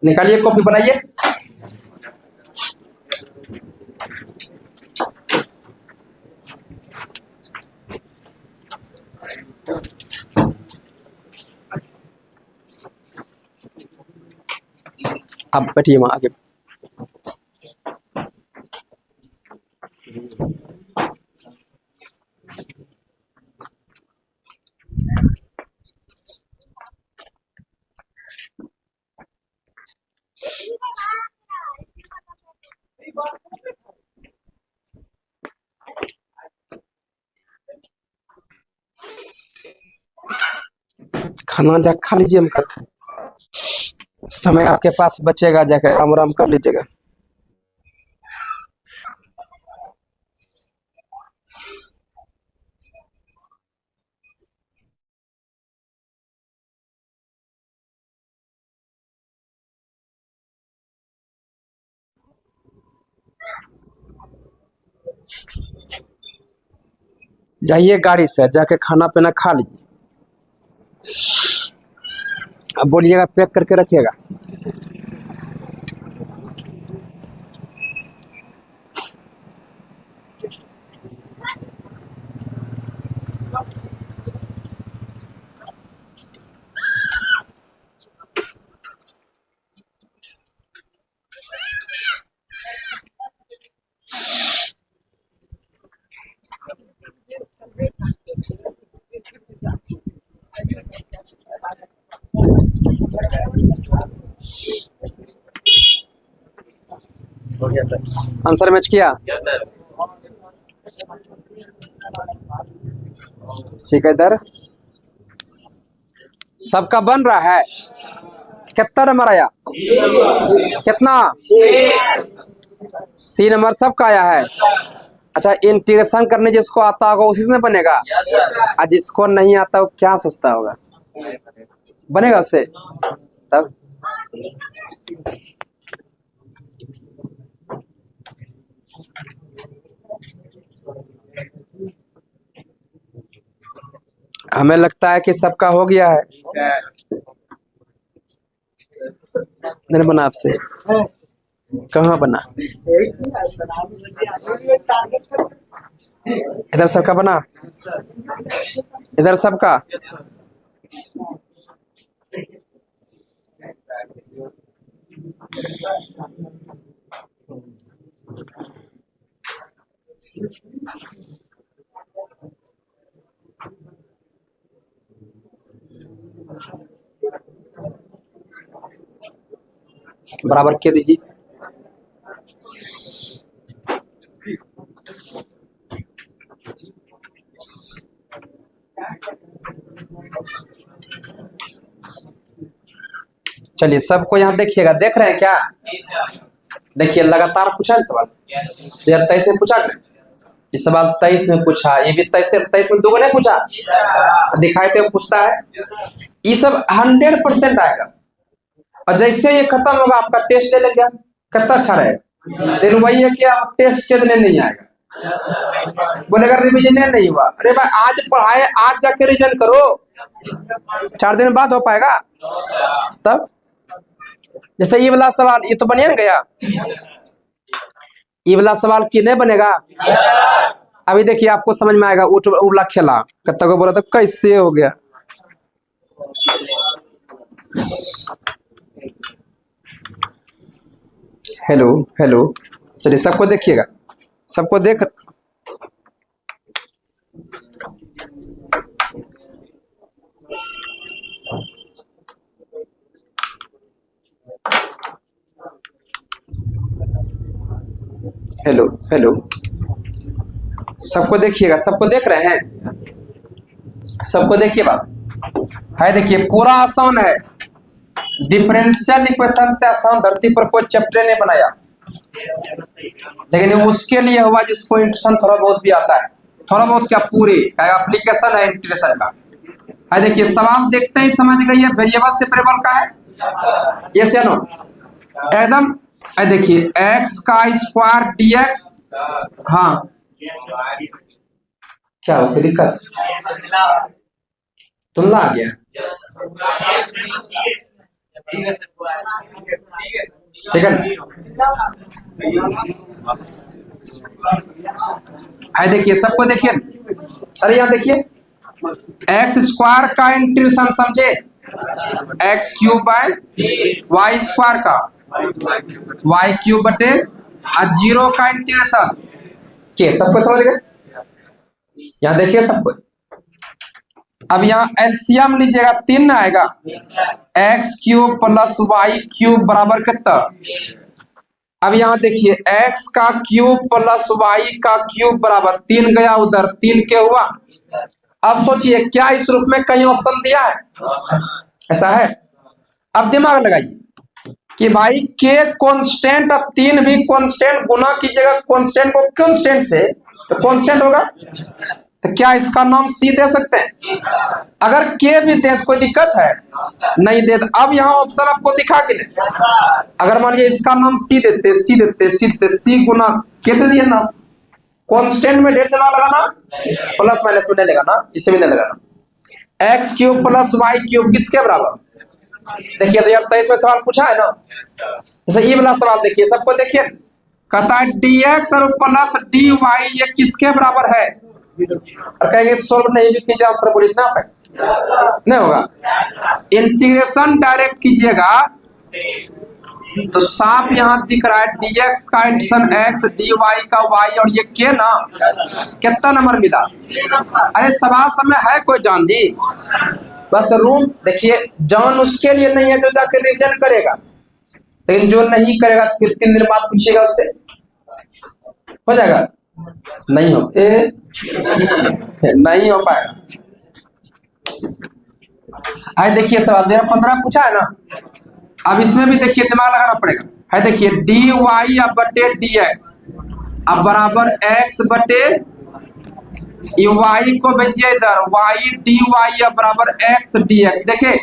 निकालिए कॉपी बनाइए। अब बैठिए वहां आगे। खाना जा खा लीजिए, हम करते हैं। समय आपके पास बचेगा, जाकर आराम आराम कर लीजिएगा। जाइए गाड़ी से, जाके खाना पीना खा लीजिए। अब बोलिएगा पैक करके रखिएगा। आंसर मैच किया? ठीक है, इधर सबका बन रहा है। कितना नंबर आया, कितना, सी नंबर सबका आया है। अच्छा, इंटीग्रेशन करने जिसको आता होगा उसी से बनेगा, और जिसको नहीं आता वो क्या सोचता होगा, बनेगा उससे तब। हमें लगता है कि सबका हो गया है। नहीं बना आपसे, कहाँ बना, इधर सबका बना, इधर सबका। बराबर के दीजिए। चलिए सबको यहाँ देखिएगा, देख रहे हैं क्या, देखिए लगातार पूछा है सवाल। 2023 में पूछा, इस सवाल 23 में पूछा, ये भी 23 में दोगुने पूछा, दिखाई तो पूछता है। ये सब 100% आएगा। और जैसे ये खत्म होगा आपका टेस्ट ले लेंगे, कितना अच्छा रहेगा। फिर वही है कि आप टेस्ट के लिए नहीं आएगा, बोलेगा रिवीजन नहीं हुआ। अरे भाई आज पढ़ाए, आज जाके रिवीजन करो, 4 दिन बाद हो पाएगा तब। जैसे ये वाला सवाल, ये तो बनिए ना गया, ये वाला सवाल कि नहीं बनेगा। अभी देखिए आपको समझ में आएगा। उठ उबला खेला कत्ता को बोला तो कैसे हो गया। हेलो हेलो, चलिए सबको देखिएगा, सबको देख। हेलो हेलो, सबको देखिएगा, सबको देख रहे हैं, सबको देखिए बात है। देखिए पूरा आसान है, डिफरेंशियल इक्वेशन से आसान धरती पर कोई चैप्टर नहीं बनाया, लेकिन उसके लिए हुआ जिसको इंटीग्रेशन थोड़ा बहुत भी आता है, थोड़ा बहुत क्या पूरी एप्लीकेशन है इंटीग्रेशन का है। देखिए सवाल देखते ही समझ गई है वेरिएबल सेपरेबल का है, यस या नो, एकदम। देखिए एक्स का स्क्वायर dx, हाँ क्या हो दिक्कत, तुलना आ गया, ठीक है। देखिए सबको देखिए, अरे यहाँ देखिए एक्स स्क्वायर का इंटीग्रेशन समझे, x cube by y square का, वाई क्यूब बटे 0 का इंटीग्रेशन के, सबको समझ गए। यहाँ देखिए सबको, अब यहाँ एलसीएम लीजिएगा 3 आएगा, x cube plus y cube बराबर कितना। अब यहाँ देखिए एक्स का क्यूब प्लस वाई का क्यूब बराबर 3 गया उधर, 3 के हुआ। अब सोचिए क्या इस रूप में कहीं ऑप्शन दिया है, ऐसा है। अब दिमाग लगाइए कि भाई के कांस्टेंट और 3 भी कांस्टेंट, गुना कीजिएगा कांस्टेंट को कांस्टेंट से तो कांस्टेंट होगा, तो क्या इसका नाम सी दे सकते हैं। अगर के भी दे तो कोई दिक्कत है नहीं दे। अब यहाँ ऑप्शन आपको दिखा के नहीं, अगर मान लीजिए इसका नाम सी देते, सी देते, सी देते, सी गुना के दे दिए ना, कांस्टेंट में डेट दिमाग लगाना, प्लस माइनस में नहीं लगाना, इसे भी नहीं लगाना। X cube plus y cube किसके बराबर, देखिए 2023 में सवाल पूछा है ना, जैसे ये वाला सवाल देखिए, सबको देखिए, कहता है dx और प्लस dy ये किसके बराबर है, और कहेंगे सोल्व नहीं भी कीजिए आंसर बोलिए इतना पे नहीं होगा। इंटीग्रेशन डायरेक्ट कीजिएगा तो साफ यहाँ दिख रहा है dx का इंटीग्रेशन x, dy का y और ये के ना, कितना नंबर मिला। अरे सवाल समय है कोई जान जी, बस रूम देखिए, जान उसके लिए नहीं है जो जाकर रिवीजन करेगा, लेकिन जो नहीं करेगा फिर 3 दिन बाद पूछेगा उससे, हो जाएगा नहीं हो नहीं हो पाएगा। आए देखिए सवाल 2015 पूछा है ना, अब इसमें भी देखिए दिमाग लगाना पड़ेगा। है देखिए dy अब बटे dx अब बराबर x बटे y को भेजिए इधर, y dy अब बराबर x dx। देखे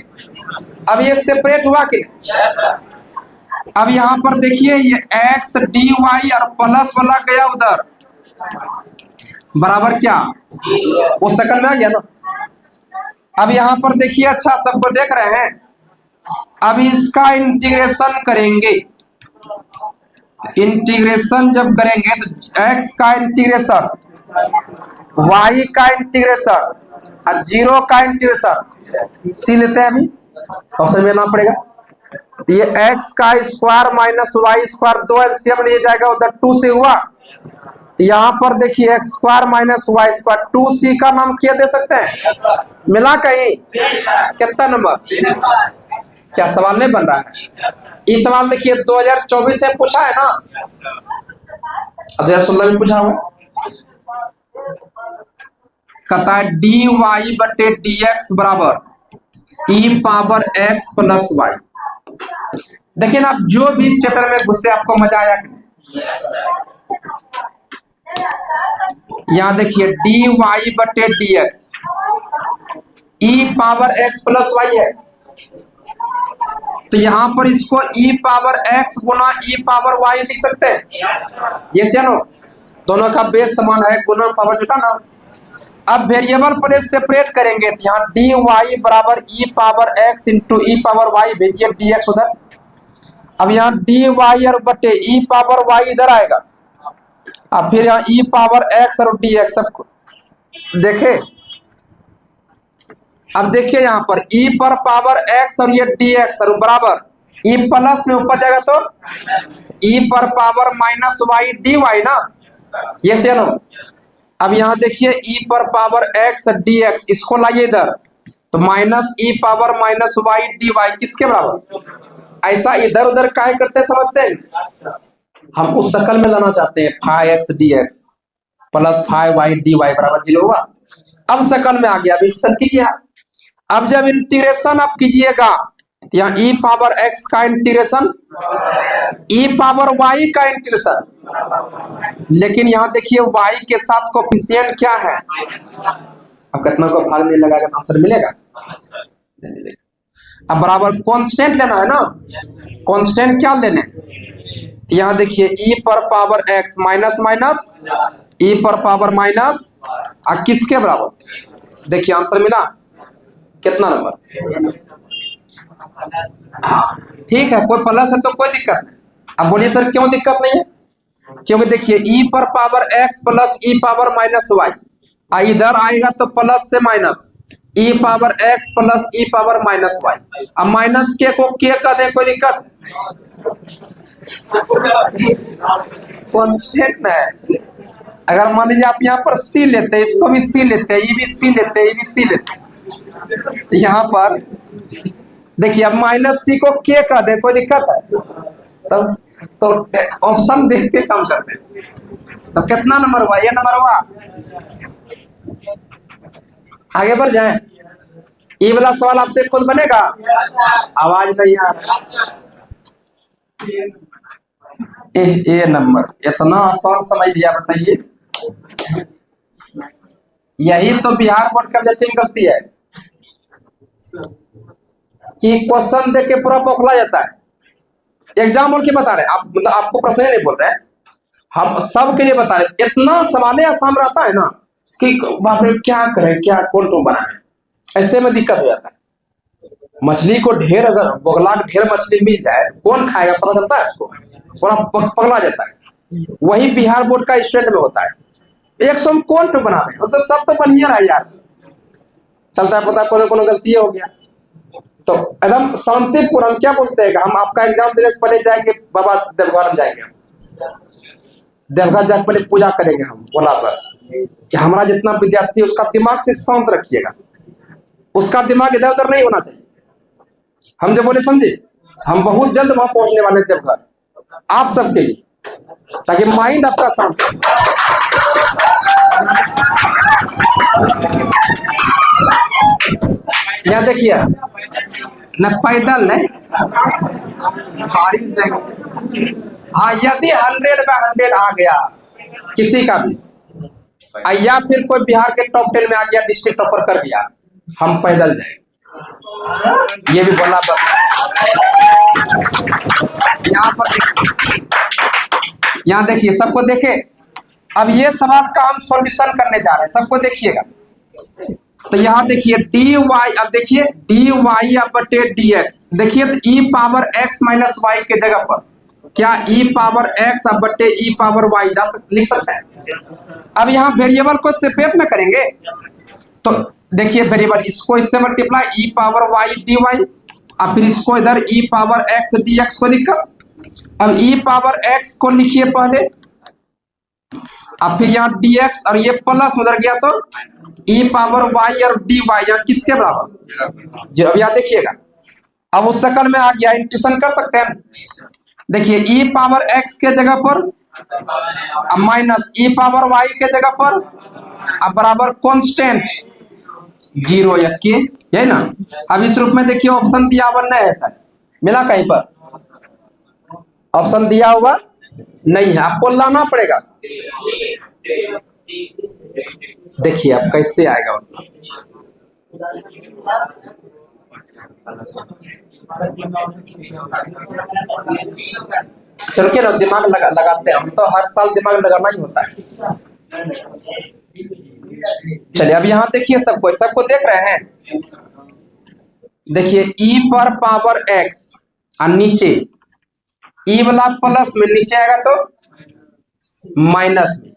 अब ये सेपरेट हुआ कि अब यहाँ पर देखिए ये x dy और प्लस वाला गया उधर, बराबर क्या वो सेकंड में आ गया ना। अब यहाँ पर देखिए, अच्छा सबको देख रहे हैं, अब इसका इंटीग्रेशन करेंगे, इंटीग्रेशन जब करेंगे तो x का इंटीग्रेशन, y का इंटीग्रेशन और 0 का इंटीग्रेशन सी लेते हैं, अभी ऑप्शन में ना पड़ेगा। ये x का square minus y square 2 LCM लिए जाएगा उधर 2 से हुआ, तो यहाँ पर देखिए x square minus y square 2c का नाम क्या दे सकते हैं, मिला कहीं कितना नंबर, क्या सवाल नहीं बन रहा है। ये सवाल देखिए 2024 से पूछा है ना, अब 2016 में पूछा हुआ, कहता है dy बटे dx बराबर e power x plus y. देखिए ना, आप जो भी चैप्टर में घुसे आपको मजा आया कि यहाँ देखिए dy बटे dx e power x plus y है, तो यहाँ पर इसको e पावर x गुना e पावर y लिख सकते हैं, यस या नो। दोनों का बेस समान है, गुणन पावर जुटा ना। अब वेरिएबल पर सेपरेट करेंगे तो यहाँ डी वाई बराबर ई पावर एक्स इंटू ई पावर वाई, भेजिए डी एक्स उधर। अब यहाँ डी वाई और बटे ई पावर वाई इधर आएगा, अब फिर यहाँ ई पावर एक्स और डी एक्स सबको देखे। अब देखिए यहाँ पर ई पर पावर एक्स और ये डी एक्स और बराबर ई प्लस में ऊपर जाएगा तो ई पर power minus y d y ना, ये से नो। अब यहाँ देखिए ई पर पावर एक्स डी एक्स, इसको लाइए इधर तो minus e power minus y d y किसके बराबर। ऐसा इधर उधर काय करते समझते हैं, हम उस शक्ल में लाना चाहते हैं, five x d x plus five y d y बराबर 0 हुआ। अब शक्ल में आ गया, अब इंटीग्रेशन कीजिए। अब जब इंटीग्रेशन आप कीजिएगा यहाँ ई पावर एक्स का इंटीग्रेशन, ई पावर वाई का इंटीग्रेशन, लेकिन यहाँ देखिए वाई के साथ कोफिशिएंट क्या है, अब कितना को भाग नहीं लगाएगा तो आंसर मिलेगा। अब बराबर कांस्टेंट लेना है ना, कांस्टेंट क्या लेने, यहाँ देखिए ई पर पावर एक्स माइनस माइनस ई पर पावर माइनस किसके बराबर, देखिए आंसर मिला कितना नंबर। ठीक है, कोई प्लस है तो कोई दिक्कत नहीं। अब बोलिए सर क्यों दिक्कत नहीं है, क्योंकि देखिए ई पर पावर एक्स प्लस ई पावर माइनस वाई, इधर आएगा तो प्लस से minus e power x plus ई पावर माइनस वाई। अब माइनस के को के कर दे, कोई दिक्कत कांस्टेंट है। अगर मान लीजिए आप यहाँ पर सी लेते हैं, इसको भी सी लेते हैं, ये भी सी लेते हैं, ये भी सी लेते हैं, यहाँ पर देखिए अब माइनस सी को के कर दे, कोई दिक्कत है, तब तो ऑप्शन देख के काम करते हैं। तब कितना नंबर हुआ, ये नंबर हुआ। आगे बढ़ जाए, ये वाला सवाल आपसे खुद बनेगा, आवाज नहीं आ रहा। ए नंबर इतना आसान समझ लिया, बताइए। यही तो बिहार बोर्ड का जटिल गलती है कि क्वेश्चन देख के पूरा बौखला जाता है। एग्जाम बोल के बता रहे आप, मतलब आपको प्रश्न नहीं बोल रहे, हम सब के लिए बता रहे। इतना सवाल आसान रहता है ना कि बाप रे क्या करें, क्या कौन तो बनाए, ऐसे में दिक्कत हो जाता है। मछली को ढेर, अगर बोगला ढेर मछली मिल जाए कौन खाएगा, पता चलता है उसको, पूरा पगला जाता है। वही बिहार बोर्ड का स्टूडेंट में होता है, 100 कौन तो बनावे, मतलब सब तो बढ़िया रहा यार, चलता है पता कौन कौन गलती हो गया। तो एकदम शांतिपूर्ण, हम क्या बोलते हैं, हम आपका एग्जाम देने से पहले जाएंगे बाबा देवघर में, जाएंगे देवघर जाकर पहले पूजा करेंगे, हम बोला बस कि हमारा जितना विद्यार्थी है उसका दिमाग सिर्फ शांत रखिएगा, उसका दिमाग इधर उधर नहीं होना चाहिए। हम जो बोले समझे, हम बहुत जल्द वहां पहुंचने वाले देवघर आप सबके लिए, ताकि माइंड आपका शांत हो। यहाँ देखिए न पैदल नहीं, हाँ यदि 100/100 आ गया किसी का भी, या फिर कोई बिहार के टॉप 10 में आ गया, डिस्ट्रिक्ट टॉपर कर दिया, हम पैदल जाए, ये भी बोला बस। यहाँ पर यहाँ देखिए, सबको देखे। अब ये सवाल का हम सॉल्यूशन करने जा रहे हैं, सबको देखिएगा। तो यहाँ देखिए डी वाई, अब देखिए डी वाई बटे डी एक्स, देखिए तो ई पावर एक्स माइनस वाई के जगह पर क्या ई पावर एक्स बटे ई पावर वाई लिख सकते हैं। अब यहाँ वेरिएबल को सेपरेट ना करेंगे तो देखिए वेरिएबल, इसको इससे multiply e power Y d Y, अब फिर इसको इधर ई पावर एक्स डी एक्स, को दिक्कत। अब ई पावर एक्स को लिखिए पहले, अब फिर यहाँ डी एक्स और ये प्लस उधर गया तो ई पावर वाई और डी वाई, यहाँ किसके बराबर, जो अब यहाँ देखिएगा। अब उस शक्ल में आ गया, इंटीग्रेशन कर सकते हैं। देखिए ई पावर एक्स के जगह पर अब माइनस ई पावर वाई के जगह पर, अब बराबर कांस्टेंट 0 या के, यही ना। अब इस रूप में देखिए ऑप्शन दिया हुआ नहीं है सर, मिला कहीं पर ऑप्शन दिया हुआ नहीं है, आपको लाना पड़ेगा। देखिए अब कैसे आएगा उतना। चलो क्या ना दिमाग लगाते हैं हम तो हर साल दिमाग लगाना ही होता है। चलिए अब यहाँ देखिए सबको देख रहे हैं। देखिए e पर पावर x और नीचे e वाला प्लस में नीचे आएगा तो माइनस में।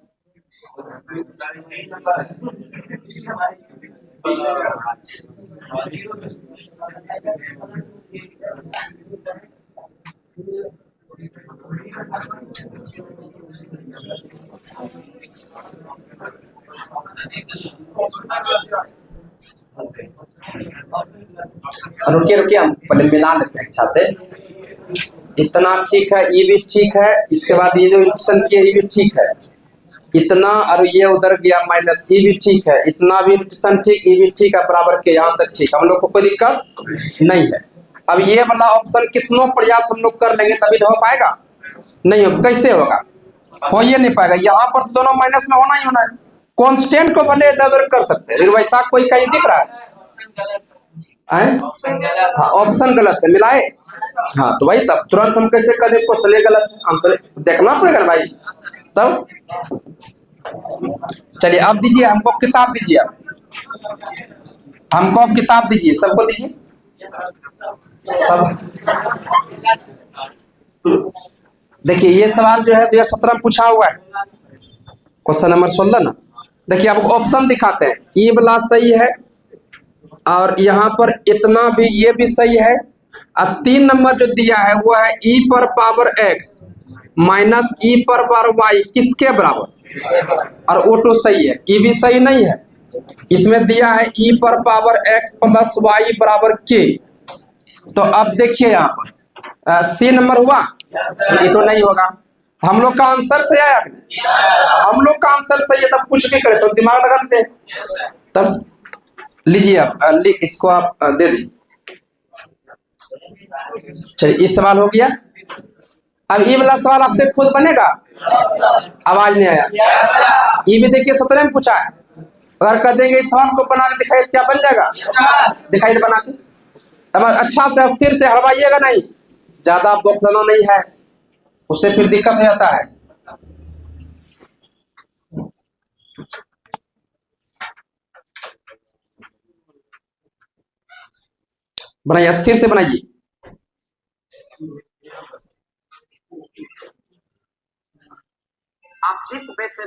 रुकिए रुकिए हम पहले मिला लेते हैं अच्छा से। इतना ठीक है, ये भी ठीक है, इसके बाद ये जो इंटीग्रेशन किया ये भी ठीक है, इतना और ये उधर गया माइनस, ये भी ठीक है, इतना भी इंटीग्रेशन ठीक, ये भी ठीक है, बराबर के यहाँ तक ठीक, हम लोग को कोई दिक्कत नहीं है। अब ये वाला ऑप्शन कितनों प्रयास हम लोग कर लेंगे तभी तो हो पाएगा, नहीं हो कैसे होगा, हो ये नहीं पाएगा। यहाँ पर दोनों माइनस में होना ही होना है, कांस्टेंट को भले इधर उधर कर सकते हैं, फिर वैसा कोई कहीं दिख रहा है? हाँ ऑप्शन गलत है, मिलाए। हाँ तो भाई तब तुरंत हम कैसे कर दे क्वेश्चन गलत आंसर देखना पड़ेगा भाई तब। चलिए अब दीजिए हमको किताब दीजिए, हमको अब किताब दीजिए, सबको दीजिए सब। देखिए ये सवाल जो है 2017 में पूछा हुआ है, क्वेश्चन नंबर 16 ना। देखिए अब ऑप्शन दिखाते हैं, ये वाला सही है और यहाँ पर इतना भी ये भी सही है, और 3 नंबर जो दिया है वो है e पर पावर x माइनस e पर पावर y किसके बराबर, और O2 सही है, e भी सही नहीं है। इसमें दिया है e पर पावर x प्लस y बराबर k। तो अब देखिए यहाँ पर C नंबर हुआ, ये तो नहीं होगा। हम लोग का आंसर सही आया, हम लोग का आंसर सही है, तब कुछ भी करे तो दिमाग लगाते तब। लीजिए अब इसको आप दे दीजिए। चलिए इस सवाल हो गया। अब ये वाला सवाल आपसे खुद बनेगा, आवाज नहीं आया। ये भी देखिए 17 में पूछा है, अगर कर देंगे इस सवाल को बना के दिखाई क्या बन जाएगा, दिखाई दे बना के। अब अच्छा से अस्थिर से हड़वाइएगा नहीं, ज्यादा बौखलाना नहीं है, उससे फिर दिक्कत हो जाता है। बनाइए, अस्थिर से बनाइए। आप जिस बैठे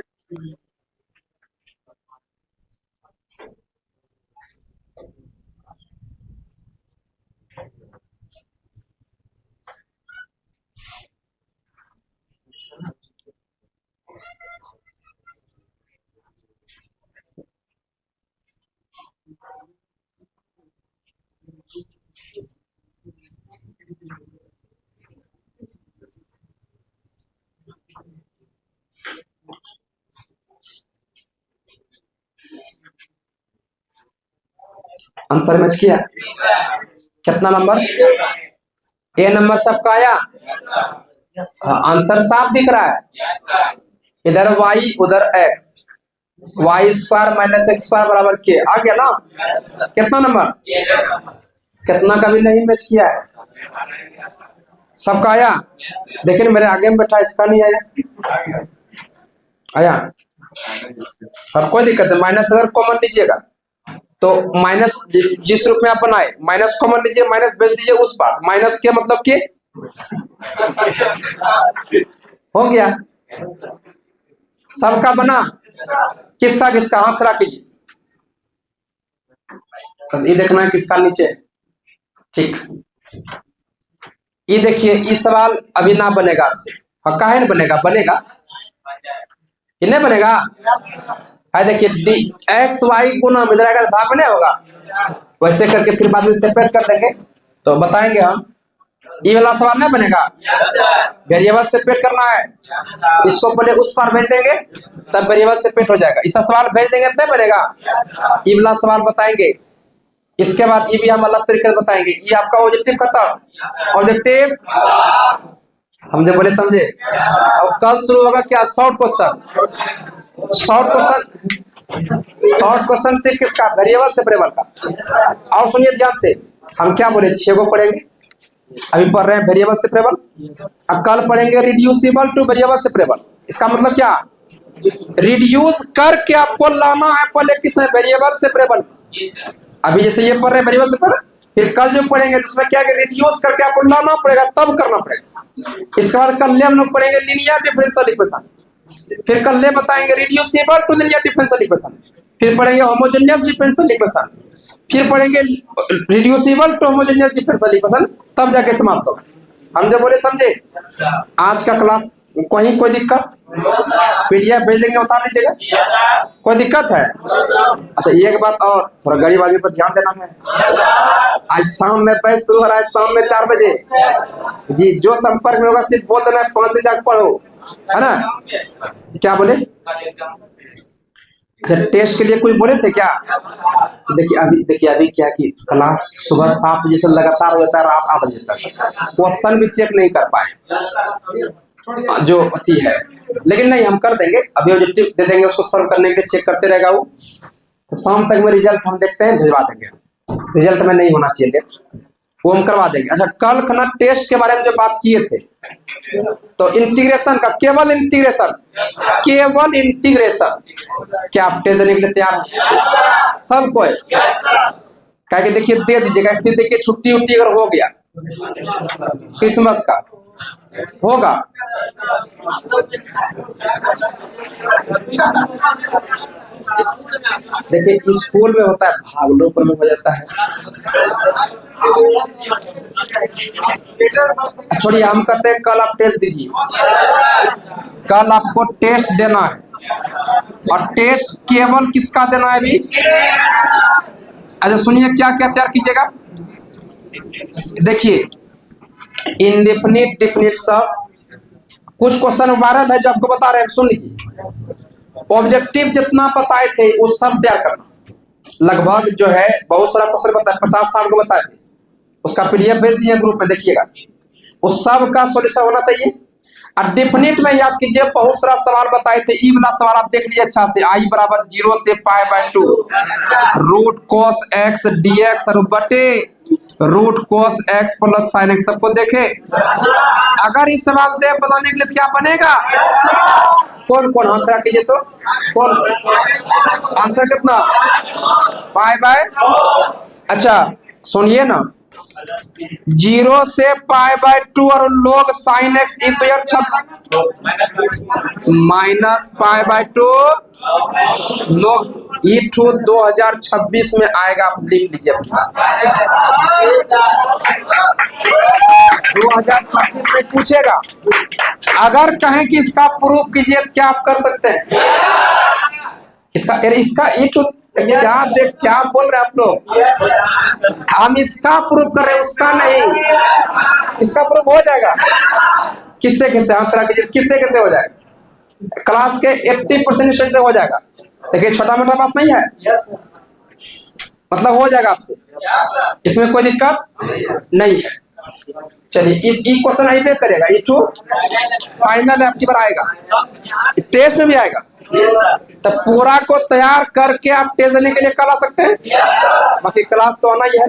आंसर मैच किया, कितना नंबर, ए नंबर सबका आया। हाँ आंसर साफ दिख रहा है, इधर y उधर x, y square minus x square बराबर के आ गया ना। कितना नंबर, कितना कभी नहीं मैच किया है, सबका आया। लेकिन मेरे आगे में बैठा इसका नहीं आया, आया और कोई दिक्कत है। माइनस अगर कॉमन लीजिएगा तो माइनस जिस रूप में आप बनाए माइनस कॉमन लीजिए, माइनस भेज दीजिए उस पार, माइनस के मतलब के हो गया, सबका बना। किसका किसका हाथ खड़ा कीजिए, बस ये देखना है किसका नीचे, ठीक। ये देखिए इस सवाल अभी ना बनेगा आपसे, और काहे नहीं बनेगा, बनेगा ये नहीं बनेगा है। देखिए डी एक्स वाई गुना में जाएगा भाग में नहीं होगा, वैसे करके फिर बाद में सेपरेट कर देंगे तो बताएंगे हम। ये वाला सवाल नहीं बनेगा, वेरिएबल सेपरेट करना है, इसको पहले उस पर भेज देंगे तब वेरिएबल सेपरेट हो जाएगा। इसका सवाल भेज देंगे तब बनेगा। ये वाला सवाल बताएंगे, इसके बाद ये भी हम अलग तरीके से बताएंगे। ये आपका ऑब्जेक्टिव खत्म, ऑब्जेक्टिव हम जो बोले समझे। अब कल शुरू होगा क्या, शॉर्ट क्वेश्चन। शॉर्ट क्वेश्चन से किसका, वेरिएबल सेपरेबल का। और सुनिए ध्यान से, हम क्या बोले 6 को पढ़ेंगे, अभी पढ़ रहे हैं वेरिएबल सेपरेबल। अब कल पढ़ेंगे रिड्यूसिबल टू वेरिएबल सेपरेबल। इसका मतलब क्या, रिड्यूस करके आपको लाना है पहले किसमें, वेरिएबल सेपरेबल। अभी जैसे ये पढ़ रहे हैं वेरिएबल सेपरेबल, फिर कल जो पढ़ेंगे उसमें क्या है, रिड्यूस करके आपको लाना पड़ेगा, तब करना पड़ेगा। इसके बाद कल हम लोग पढ़ेंगे लीनियर डिफरेंशियल इक्वेशन। फिर कल बताएंगे reducible to linear differential equation. फिर पढ़ेंगे होमोजेनियस डिफरेंशियल इक्वेशन। फिर पढ़ेंगे reducible to homogeneous differential equation, तब जाके समाप्त होगा। हम जो बोले समझे। आज का क्लास कहीं कोई दिक्कत, पीडीएफ भेज देंगे, बता दीजिएगा। कोई दिक्कत है? अच्छा एक बात और, थोड़ा गरीब आदमी पर ध्यान देना है। आज शाम में बैच शुरू हो रहा है, शाम में 4 बजे जी। जो संपर्क में होगा सिर्फ बोल देना 5 दिन तक पढ़ो, है ना। क्या बोले? अच्छा टेस्ट के लिए कोई बोले थे क्या? तो देखिए अभी क्या कि क्लास सुबह 7 बजे से लगातार हो जाता है रात 8 बजे तक, क्वेश्चन भी चेक नहीं कर पाए जो अति है। लेकिन नहीं, हम कर देंगे, अभी ऑब्जेक्टिव दे देंगे उसको, सर्व करने के चेक करते रहेगा वो। तो शाम तक में रिजल्ट हम देखते हैं, भिजवा देंगे। रिजल्ट में नहीं होना चाहिए, वो हम करवा देंगे। अच्छा कल खाना टेस्ट के बारे में जो बात किए थे, तो इंटीग्रेशन का, केवल इंटीग्रेशन, केवल इंटीग्रेशन, क्या आप टेस्ट देने के लिए तैयार हैं सब कोई? क्या कि देखिए दे दीजिएगा। फिर देखिए छुट्टी उट्टी अगर हो गया क्रिसमस का होगा, देखिए स्कूल में होता है, भागलपुर में हो जाता है। छोड़िए, हम कहते हैं कल आप टेस्ट दीजिए। कल आपको टेस्ट देना है, और टेस्ट केवल किसका देना है अभी? अच्छा सुनिए क्या क्या तैयार कीजिएगा। देखिए इंडेफिनिट डिफिनिट सब कुछ क्वेश्चन वायरल है जो आपको बता रहे हैं, सुन लीजिए। ऑब्जेक्टिव जितना बताए थे वो सब तैयार करना। लगभग जो है बहुत सारा क्वेश्चन बताया, 50-60 को बताए थे। उसका पीडीएफ भेज दिए ग्रुप में, देखिएगा। उस सब का सॉल्यूशन होना चाहिए। और डेफिनेट में याद कीजिए, बहुत सारा सवाल बताए थे। ई वाला सवाल आप देख लीजिए अच्छा से। आई बराबर 0 से π/2 रूट cos x dx और बटे root cos x plus sin x, सबको देखे। अगर इस सवाल दे बनाने के लिए क्या बनेगा? कौन कौन हाथ खड़ा कीजिए तो, कौन आंसर कितना? π/। अच्छा सुनिए ना, 0 से π/2 और लोग sin x माइनस π/2 लोग E2 2026 में आएगा। आप लिख लीजिए 2026 में पूछेगा। अगर कहें कि इसका प्रूफ कीजिए, क्या आप कर सकते हैं? इसका E2 क्या बोल रहे हैं आप लोग? हम इसका प्रूफ कर रहे हैं, उसका नहीं। इसका प्रूफ हो जाएगा। किससे किससे हम तरह कीजिए, किससे किससे हो जाएगा? क्लास के 80% स्टूडेंट से हो जाएगा। देखिए छोटा मोटा बात नहीं है, मतलब हो जाएगा आपसे, इसमें कोई दिक्कत नहीं है। चलिए इस क्वेश्चन आई पे करेगा, E2 फाइनल आपकी बार आएगा, टेस्ट में भी आएगा। तो पूरा को तैयार करके आप टेस्ट देने के लिए कल आ सकते हैं। बाकी क्लास तो आना ही है।